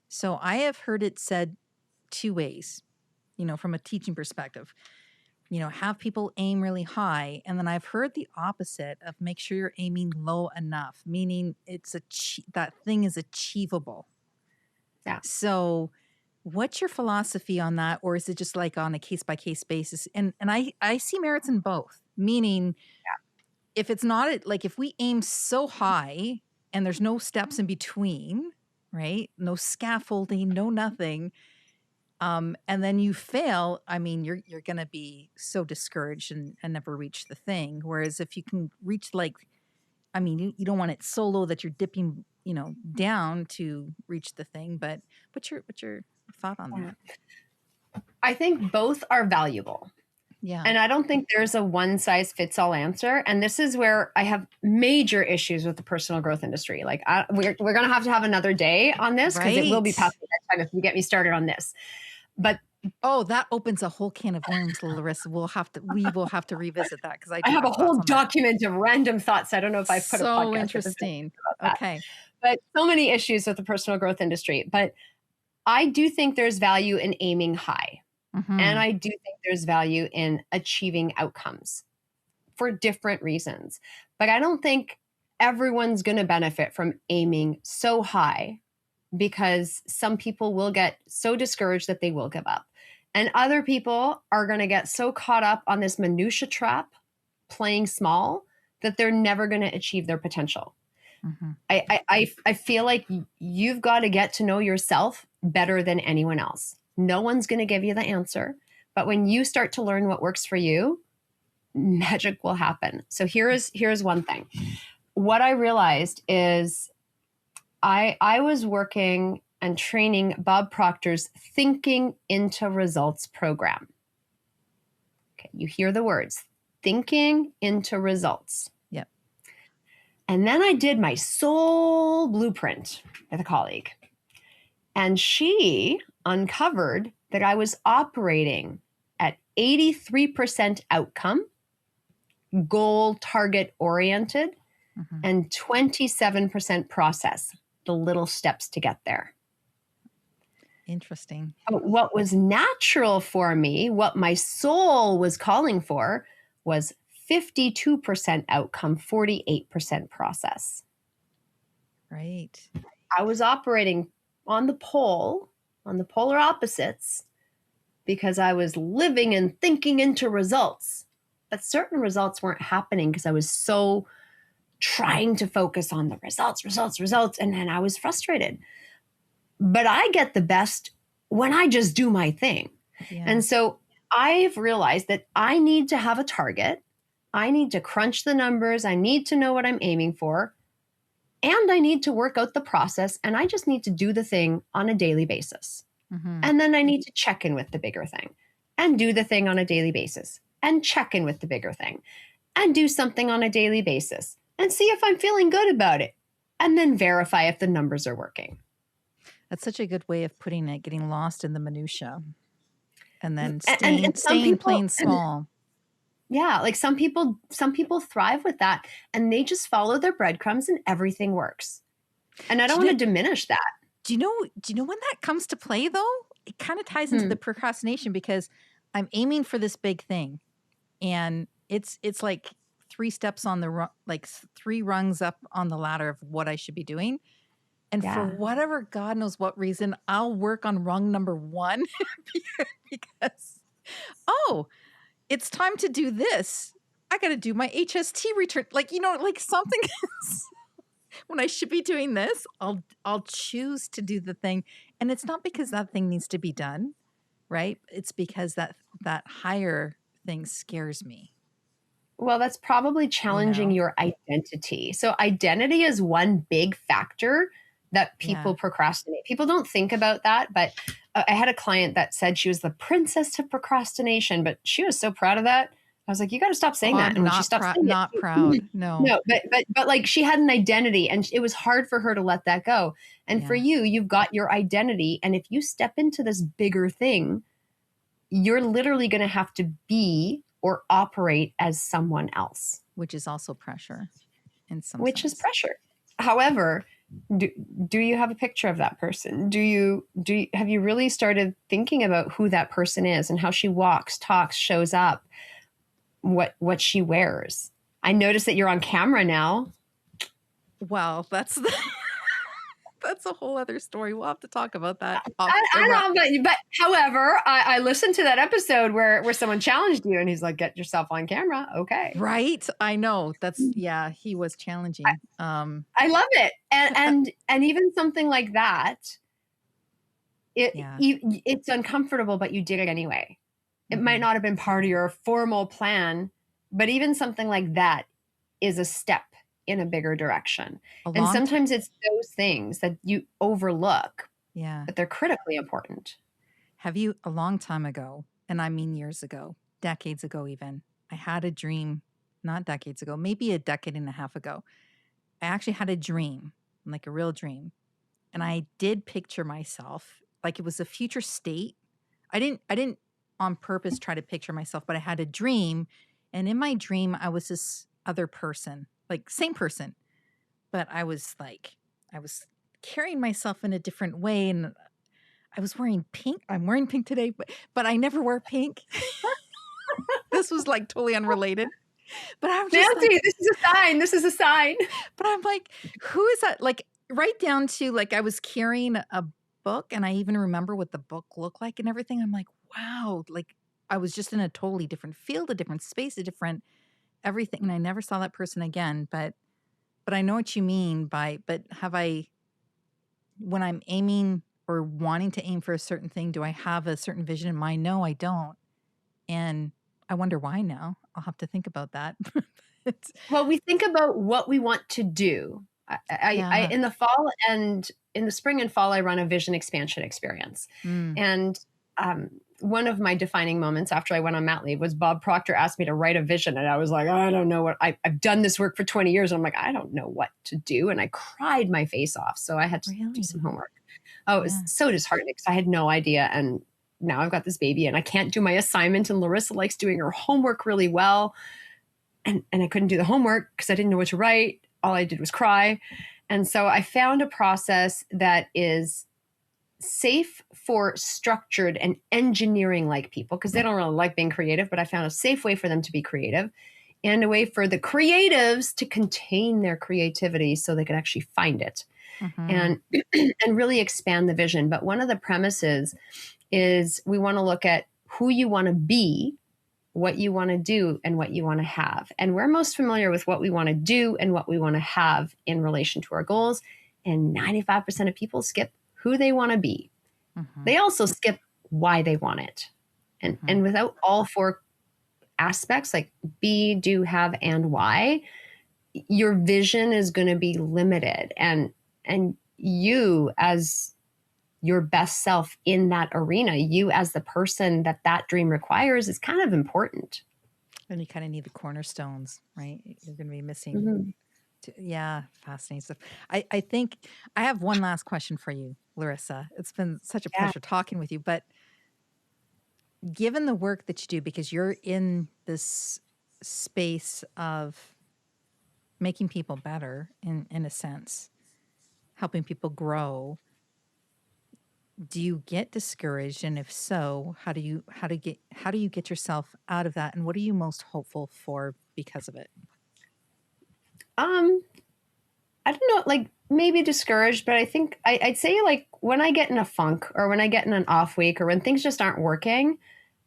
So I have heard it said 2 ways, from a teaching perspective. Have people aim really high. And then I've heard the opposite of make sure you're aiming low enough, meaning that thing is achievable. Yeah. So what's your philosophy on that? Or is it just like on a case-by-case basis? And I see merits in both, meaning if it's not like if we aim so high and there's no steps in between, right? No scaffolding, no nothing. And then you fail, I mean, you're going to be so discouraged and never reach the thing. Whereas if you can reach you don't want it so low that you're dipping, down to reach the thing. But what's your thought on that? I think both are valuable. Yeah. And I don't think there's a one size fits all answer. And this is where I have major issues with the personal growth industry. Like we're going to have another day on this because it will be past the time if you get me started on this. But that opens a whole can of worms, Larisa. We will have to revisit that because I have a whole document of random thoughts. I don't know if I've put a podcast. So interesting. Okay. But so many issues with the personal growth industry. But I do think there's value in aiming high. Mm-hmm. And I do think there's value in achieving outcomes for different reasons. But I don't think everyone's going to benefit from aiming so high because some people will get so discouraged that they will give up. And other people are going to get so caught up on this minutia trap, playing small, that they're never going to achieve their potential. Mm-hmm. I feel like you've got to get to know yourself better than anyone else. No one's going to give you the answer. But when you start to learn what works for you, magic will happen. So here's one thing. What I realized is I was working and training Bob Proctor's Thinking into Results program. Okay, you hear the words, thinking into results. Yep. And then I did my soul blueprint with a colleague. And she uncovered that I was operating at 83% outcome, goal target oriented, mm-hmm. and 27% process, the little steps to get there. Interesting. But what was natural for me, what my soul was calling for, was 52% outcome, 48% process. Right. I was operating on the polar opposites, because I was living and thinking into results. But certain results weren't happening because I was so trying to focus on the results. And then I was frustrated. But I get the best when I just do my thing. Yeah. And so I've realized that I need to have a target. I need to crunch the numbers. I need to know what I'm aiming for. And I need to work out the process. And I just need to do the thing on a daily basis. Mm-hmm. And then I need to check in with the bigger thing and do the thing on a daily basis and check in with the bigger thing and do something on a daily basis and see if I'm feeling good about it and then verify if the numbers are working. That's such a good way of putting it, getting lost in the minutia and then staying plain small. Yeah, like some people thrive with that and they just follow their breadcrumbs and everything works. And I don't want to diminish that. Do you know when that comes to play though? It kind of ties into the procrastination because I'm aiming for this big thing, and it's like three rungs up on the ladder of what I should be doing. And for Yeah. whatever God knows what reason, I'll work on rung number 1 because, oh, it's time to do this. I got to do my HST return. Like, like something else. When I should be doing this, I'll choose to do the thing. And it's not because that thing needs to be done, right? It's because that higher thing scares me. Well, that's probably challenging your identity. So identity is one big factor that people procrastinate. People don't think about that, but I had a client that said she was the princess of procrastination, but she was so proud of that. I was like, you got to stop saying that. And when she stopped saying not proud. No. No, but like she had an identity and it was hard for her to let that go. And for you, you've got your identity. And if you step into this bigger thing, you're literally going to have to be or operate as someone else. Which is also pressure in some Which sense. is pressure. However, do you have a picture of that person? Have you really started thinking about who that person is and how she walks, talks, shows up, what she wears? I notice that you're on camera now. Well, that's a whole other story. We'll have to talk about that. I know, but however, I listened to that episode where someone challenged you and he's like, get yourself on camera. Okay. Right. I know. He was challenging. I love it. And even something like that, it's uncomfortable, but you did it anyway. It might not have been part of your formal plan, but even something like that is a step in a bigger direction. And sometimes it's those things that you overlook, but they're critically important. Have you, a long time ago, and I mean years ago, decades ago even, I had a dream, not decades ago, maybe a decade and a half ago. I actually had a dream, like a real dream. And I did picture myself like it was a future state. I didn't on purpose try to picture myself, but I had a dream. And in my dream, I was this other person, like same person. But I was carrying myself in a different way. And I was wearing pink. I'm wearing pink today, but I never wear pink. This was like totally unrelated. But I'm just Nancy, this is a sign. This is a sign. But I'm like, who is that? Like right down to like I was carrying a book and I even remember what the book looked like and everything. I'm like, wow, like I was just in a totally different field, a different space, a different everything. And I never saw that person again. But I know what you mean but when I'm aiming or wanting to aim for a certain thing, do I have a certain vision in mind? No, I don't. And I wonder why now. I'll have to think about that. Well, we think about what we want to do. I in the fall and in the spring and fall, I run a vision expansion experience. And one of my defining moments after I went on mat leave was Bob Proctor asked me to write a vision. And I was like, I don't know what I've done this work for 20 years. And I'm like, I don't know what to do. And I cried my face off. So I had to do some homework. Oh, it was so disheartening because I had no idea. And now I've got this baby and I can't do my assignment. And Larisa likes doing her homework really well. And I couldn't do the homework because I didn't know what to write. All I did was cry. And so I found a process that is safe for structured and engineering like people because they don't really like being creative, but I found a safe way for them to be creative and a way for the creatives to contain their creativity so they could actually find it and really expand the vision. But one of the premises is we want to look at who you want to be, what you want to do, and what you want to have. And we're most familiar with what we want to do and what we want to have in relation to our goals. And 95% of people skip who they want to be. They also skip why they want it. And without all four aspects, like be, do, have, and why, your vision is going to be limited. And you as your best self in that arena, you as the person that dream requires is kind of important. And you kind of need the cornerstones, right? You're going to be missing. Yeah, fascinating stuff. I think I have one last question for you, Larisa. It's been such a pleasure talking with you, but given the work that you do, because you're in this space of making people better in a sense, helping people grow, do you get discouraged? And if so, how do you get yourself out of that? And what are you most hopeful for because of it? Um, I don't know, like maybe discouraged, but I think I'd say like when I get in a funk or when I get in an off week or when things just aren't working,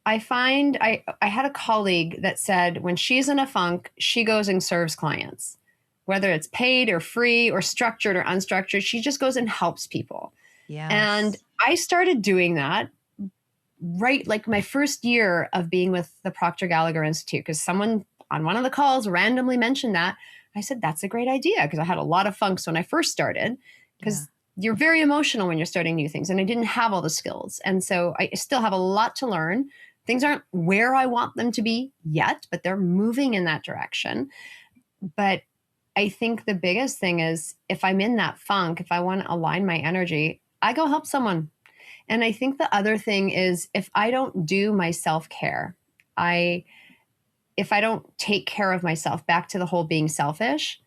I find I had a colleague that said when she's in a funk, she goes and serves clients, whether it's paid or free or structured or unstructured. She just goes and helps people. And Yes. I started doing that right like my first year of being with the Proctor Gallagher Institute because someone on one of the calls randomly mentioned that. I said, that's a great idea because I had a lot of funks when I first started Yeah. because you're very emotional when you're starting new things and I didn't have all the skills. And so I still have a lot to learn. Things aren't where I want them to be yet, but they're moving in that direction. But I think the biggest thing is if I'm in that funk, if I want to align my energy, I go help someone. And I think the other thing is if I don't do my self-care, I if I don't take care of myself, back to the whole being selfish,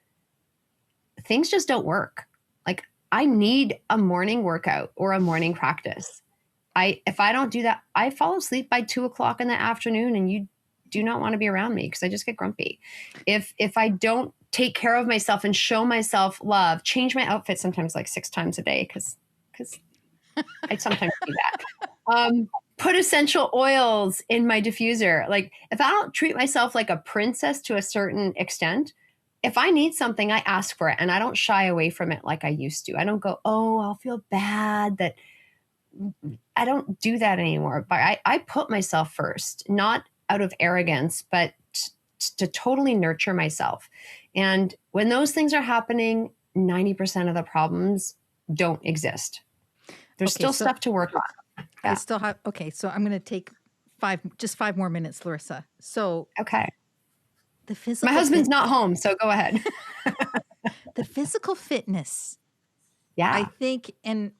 things just don't work. Like I need a morning workout or a morning practice. If I don't do that, I fall asleep by 2 o'clock in the afternoon and you do not want to be around me because I just get grumpy. If I don't take care of myself and show myself love, change my outfit sometimes like 6 times a day because I sometimes do that. Put essential oils in my diffuser. Like if I don't treat myself like a princess to a certain extent, if I need something, I ask for it and I don't shy away from it like I used to. I don't go, oh, I'll feel bad that I don't do that anymore. But I put myself first, not out of arrogance, but to totally nurture myself. And when those things are happening, 90% of the problems don't exist. There's Okay, still so stuff to work on. I Yeah. still have, okay, so I'm going to take just 5 more minutes, Larissa. So Okay. the My physical husband's fit, not home, so go ahead. the physical fitness, I Yeah. think, and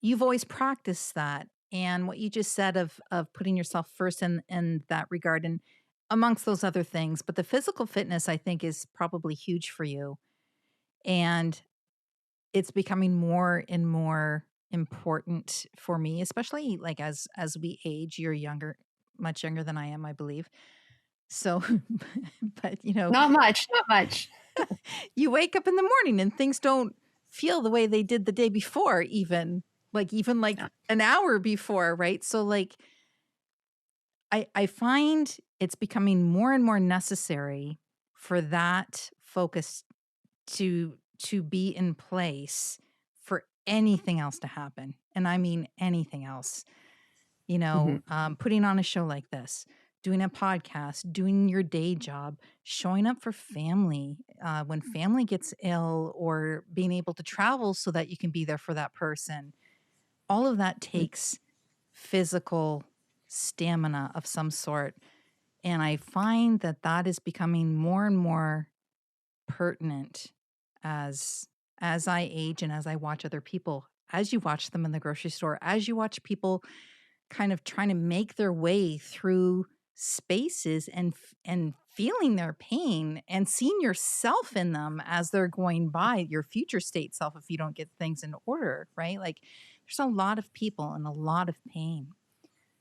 you've always practiced that. And what you just said of putting yourself first in that regard and amongst those other things, but the physical fitness I think is probably huge for you. And it's becoming more and more important for me, especially like as we age. You're younger, much younger than I am, I believe. So, but Not much, not much. you wake up in the morning and things don't feel the way they did the day before, even like Yeah. an hour before, right? So like I find it's becoming more and more necessary for that focus to be in place for anything else to happen. And I mean anything else. Mhm. Putting on a show like this, doing a podcast, doing your day job, showing up for family when family gets ill, or being able to travel so that you can be there for that person. All of that takes physical stamina of some sort. And I find that that is becoming more and more pertinent as as I age and as I watch other people, as you watch them in the grocery store, as you watch people kind of trying to make their way through spaces and feeling their pain and seeing yourself in them as they're going by, your future state self, if you don't get things in order, right? Like there's a lot of people and a lot of pain.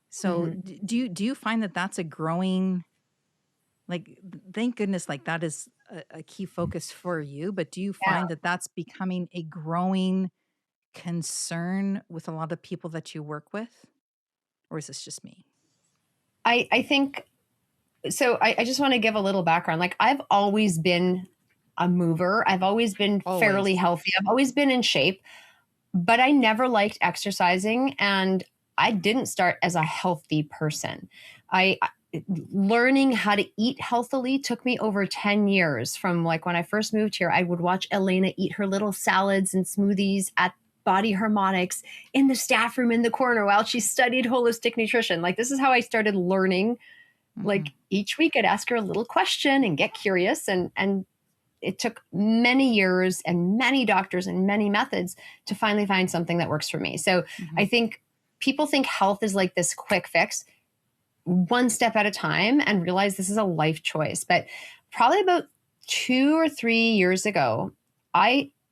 So Mhm. do you find that that's a growing, like, thank goodness, like that is a key focus for you, but do you Yeah. find that that's becoming a growing concern with a lot of people that you work with? Or is this just me? I think so I just want to give a little background. Like I've always been a mover. I've always been fairly Always. healthy. I've always been in shape, but I never liked exercising and I didn't start as a healthy person. I learning how to eat healthily took me over 10 years. From like when I first moved here, I would watch Elena eat her little salads and smoothies at Body Harmonics in the staff room in the corner while she studied holistic nutrition. Like this is how I started learning. Mhm. Like each week I'd ask her a little question and get curious, and it took many years and many doctors and many methods to finally find something that works for me. So I Mhm. think people think health is like this quick fix, one step at a time, and realize this is a life choice. But probably about 2 or 3 years ago,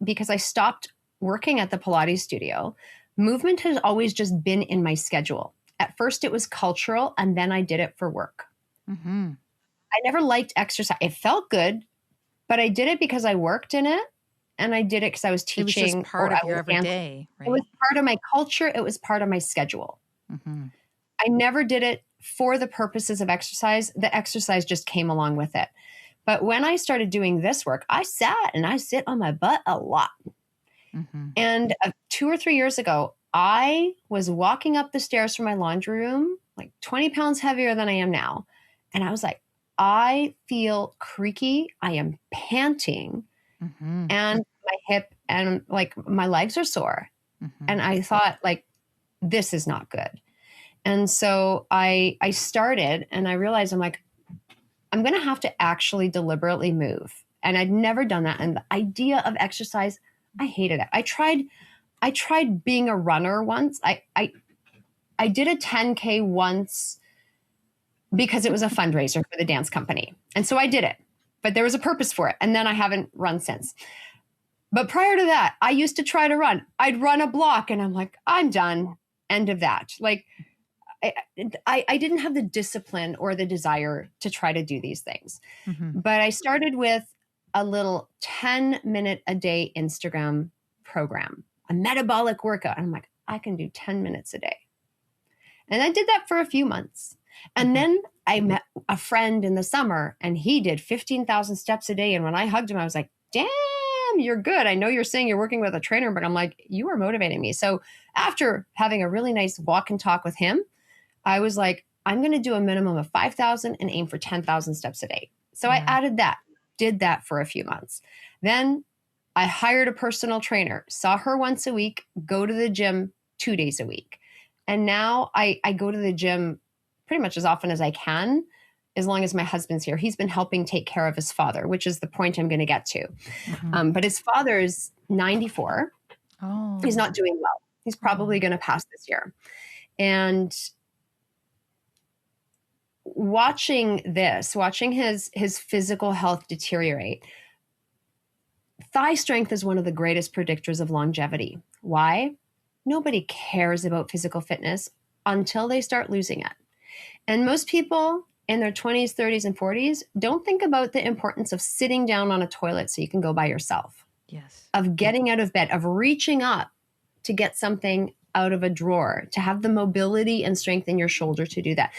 because I stopped working at the Pilates studio, movement has always just been in my schedule. At first, it was cultural, and then I did it for work. Mm-hmm. I never liked exercise. It felt good, but I did it because I worked in it, and I did it because I was It was teaching just part or I of your was dancing. everyday, It was right? part of my culture. It was part of my schedule. Mm-hmm. I never did it for the purposes of exercise. The exercise just came along with it. But when I started doing this work, I sat and I sit on my butt a lot. Mm-hmm. And 2 or 3 years ago, I was walking up the stairs from my laundry room, like 20 pounds heavier than I am now. And I was like, I feel creaky. I am panting, Mm-hmm. and my hip and like my legs are sore. Mm-hmm. And I thought, like, this is not good. And so I started, and I realized, I'm like, I'm going to have to actually deliberately move. And I'd never done that. And the idea of exercise, I hated it. I tried being a runner once. I did a 10K once because it was a fundraiser for the dance company. And so I did it, but there was a purpose for it. And then I haven't run since. But prior to that, I used to try to run. I'd run a block and I'm like, I'm done. End of that. Like, I didn't have the discipline or the desire to try to do these things. Mm-hmm. But I started with a little 10-minute a day Instagram program, a metabolic workout. And I'm like, I can do 10 minutes a day. And I did that for a few months. And then I met a friend in the summer, and he did 15,000 steps a day. And when I hugged him, I was like, damn, you're good. I know you're saying you're working with a trainer, but I'm like, you are motivating me. So after having a really nice walk and talk with him, I was like, I'm going to do a minimum of 5,000 and aim for 10,000 steps a day. So I added that, did that for a few months. Then I hired a personal trainer, saw her once a week, go to the gym 2 days a week. And now I go to the gym pretty much as often as I can, as long as my husband's here. He's been helping take care of his father, which is the point I'm going to get to. Mm-hmm. But his father's 94. Oh. He's not doing well. He's probably going to pass this year. And watching his physical health deteriorate, thigh strength is one of the greatest predictors of longevity. Why? Nobody cares about physical fitness until they start losing it. And most people in their 20s, 30s, and 40s don't think about the importance of sitting down on a toilet so you can go by yourself. Yes. Of getting out of bed, of reaching up to get something out of a drawer, to have the mobility and strength in your shoulder to do that.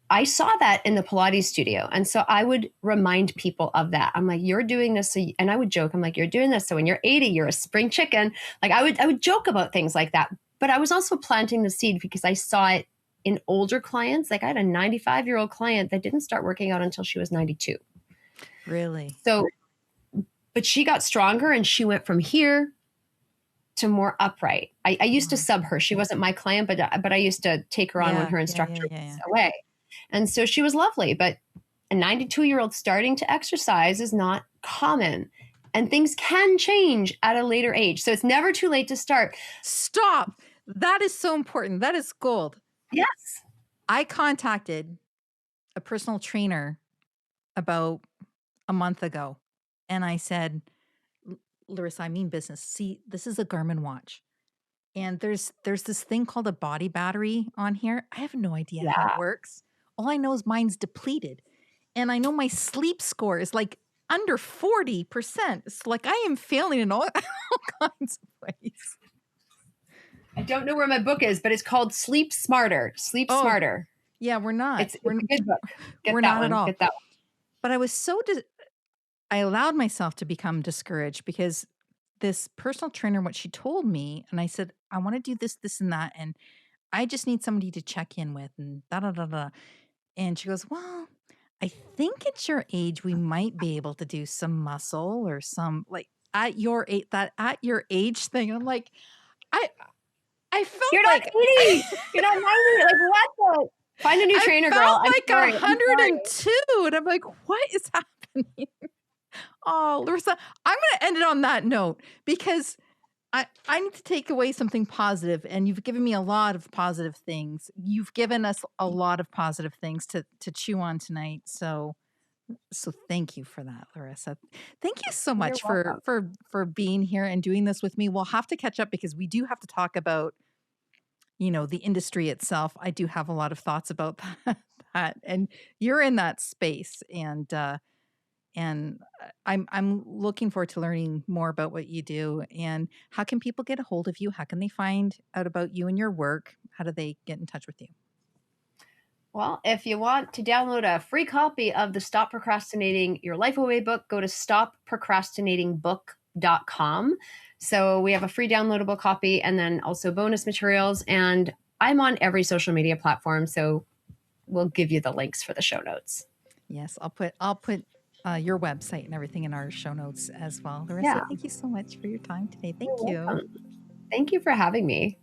I saw that in the Pilates studio. And so I would remind people of that. I'm like, you're doing this. And I would joke, I'm like, you're doing this. So when you're 80, you're a spring chicken. Like I would joke about things like that. But I was also planting the seed because I saw it in older clients. Like I had a 95-year-old client that didn't start working out until she was 92. Really? So, but she got stronger and she went from here to more upright. I used to sub her. She wasn't my client, but I used to take her on when her instructor was away. And so she was lovely, but a 92-year-old starting to exercise is not common, and things can change at a later age. So it's never too late to start. Stop. That is so important. That is gold. Yes. I contacted a personal trainer about a month ago, and I said, Larisa, I mean business. See, this is a Garmin watch. And there's this thing called a body battery on here. I have no idea how it works. All I know is mine's depleted. And I know my sleep score is like under 40%. It's like I am failing in all kinds of ways. I don't know where my book is, but it's called Sleep Smarter. Sleep Smarter. Yeah, we're not. It's a good book. We're not at all. Get that one. But I was I allowed myself to become discouraged because this personal trainer, what she told me, and I said, I want to do this, this, and that. And I just need somebody to check in with and da, da, da, da. And she goes, well, I think at your age, we might be able to do some muscle or some like at your age, that at your age thing. And I'm like, I felt you're like not 80. You're not 90. Like what the? Find a new trainer, girl. I'm like 102. And I'm like, what is happening? Oh, Larisa, I'm going to end it on that note because I need to take away something positive, and you've given me a lot of positive things. You've given us a lot of positive things to chew on tonight. So thank you for that, Larisa. Thank you so much for being here and doing this with me. We'll have to catch up because we do have to talk about the industry itself, I do have a lot of thoughts about that. And you're in that space, and I'm looking forward to learning more about what you do. And how can people get a hold of you? How can they find out about you and your work? How do they get in touch with you? Well, if you want to download a free copy of the Stop Procrastinating Your Life Away book, go to stopprocrastinatingbook.com. So we have a free downloadable copy and then also bonus materials. And I'm on every social media platform, so we'll give you the links for the show notes. Yes, I'll put your website and everything in our show notes as well. Larisa, Yeah. thank you so much for your time today. Thank You're you. welcome. Thank you for having me.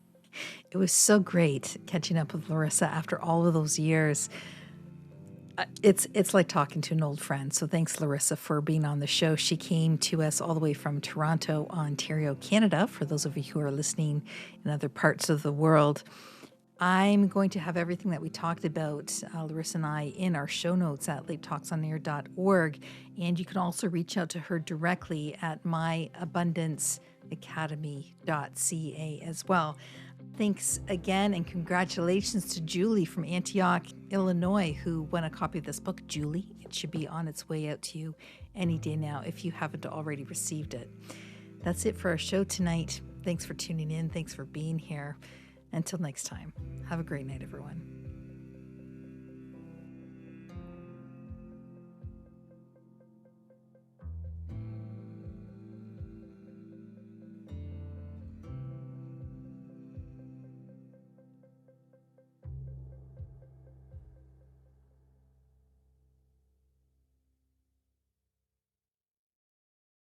It was so great catching up with Larisa after all of those years. It's like talking to an old friend. So thanks, Larisa, for being on the show. She came to us all the way from Toronto, Ontario, Canada, for those of you who are listening in other parts of the world. I'm going to have everything that we talked about, Larisa and I, in our show notes at latetalksonair.org. And you can also reach out to her directly at myabundanceacademy.ca as well. Thanks again, and congratulations to Julie from Antioch, Illinois, who won a copy of this book. Julie, it should be on its way out to you any day now if you haven't already received it. That's it for our show tonight. Thanks for tuning in. Thanks for being here. Until next time, have a great night, everyone.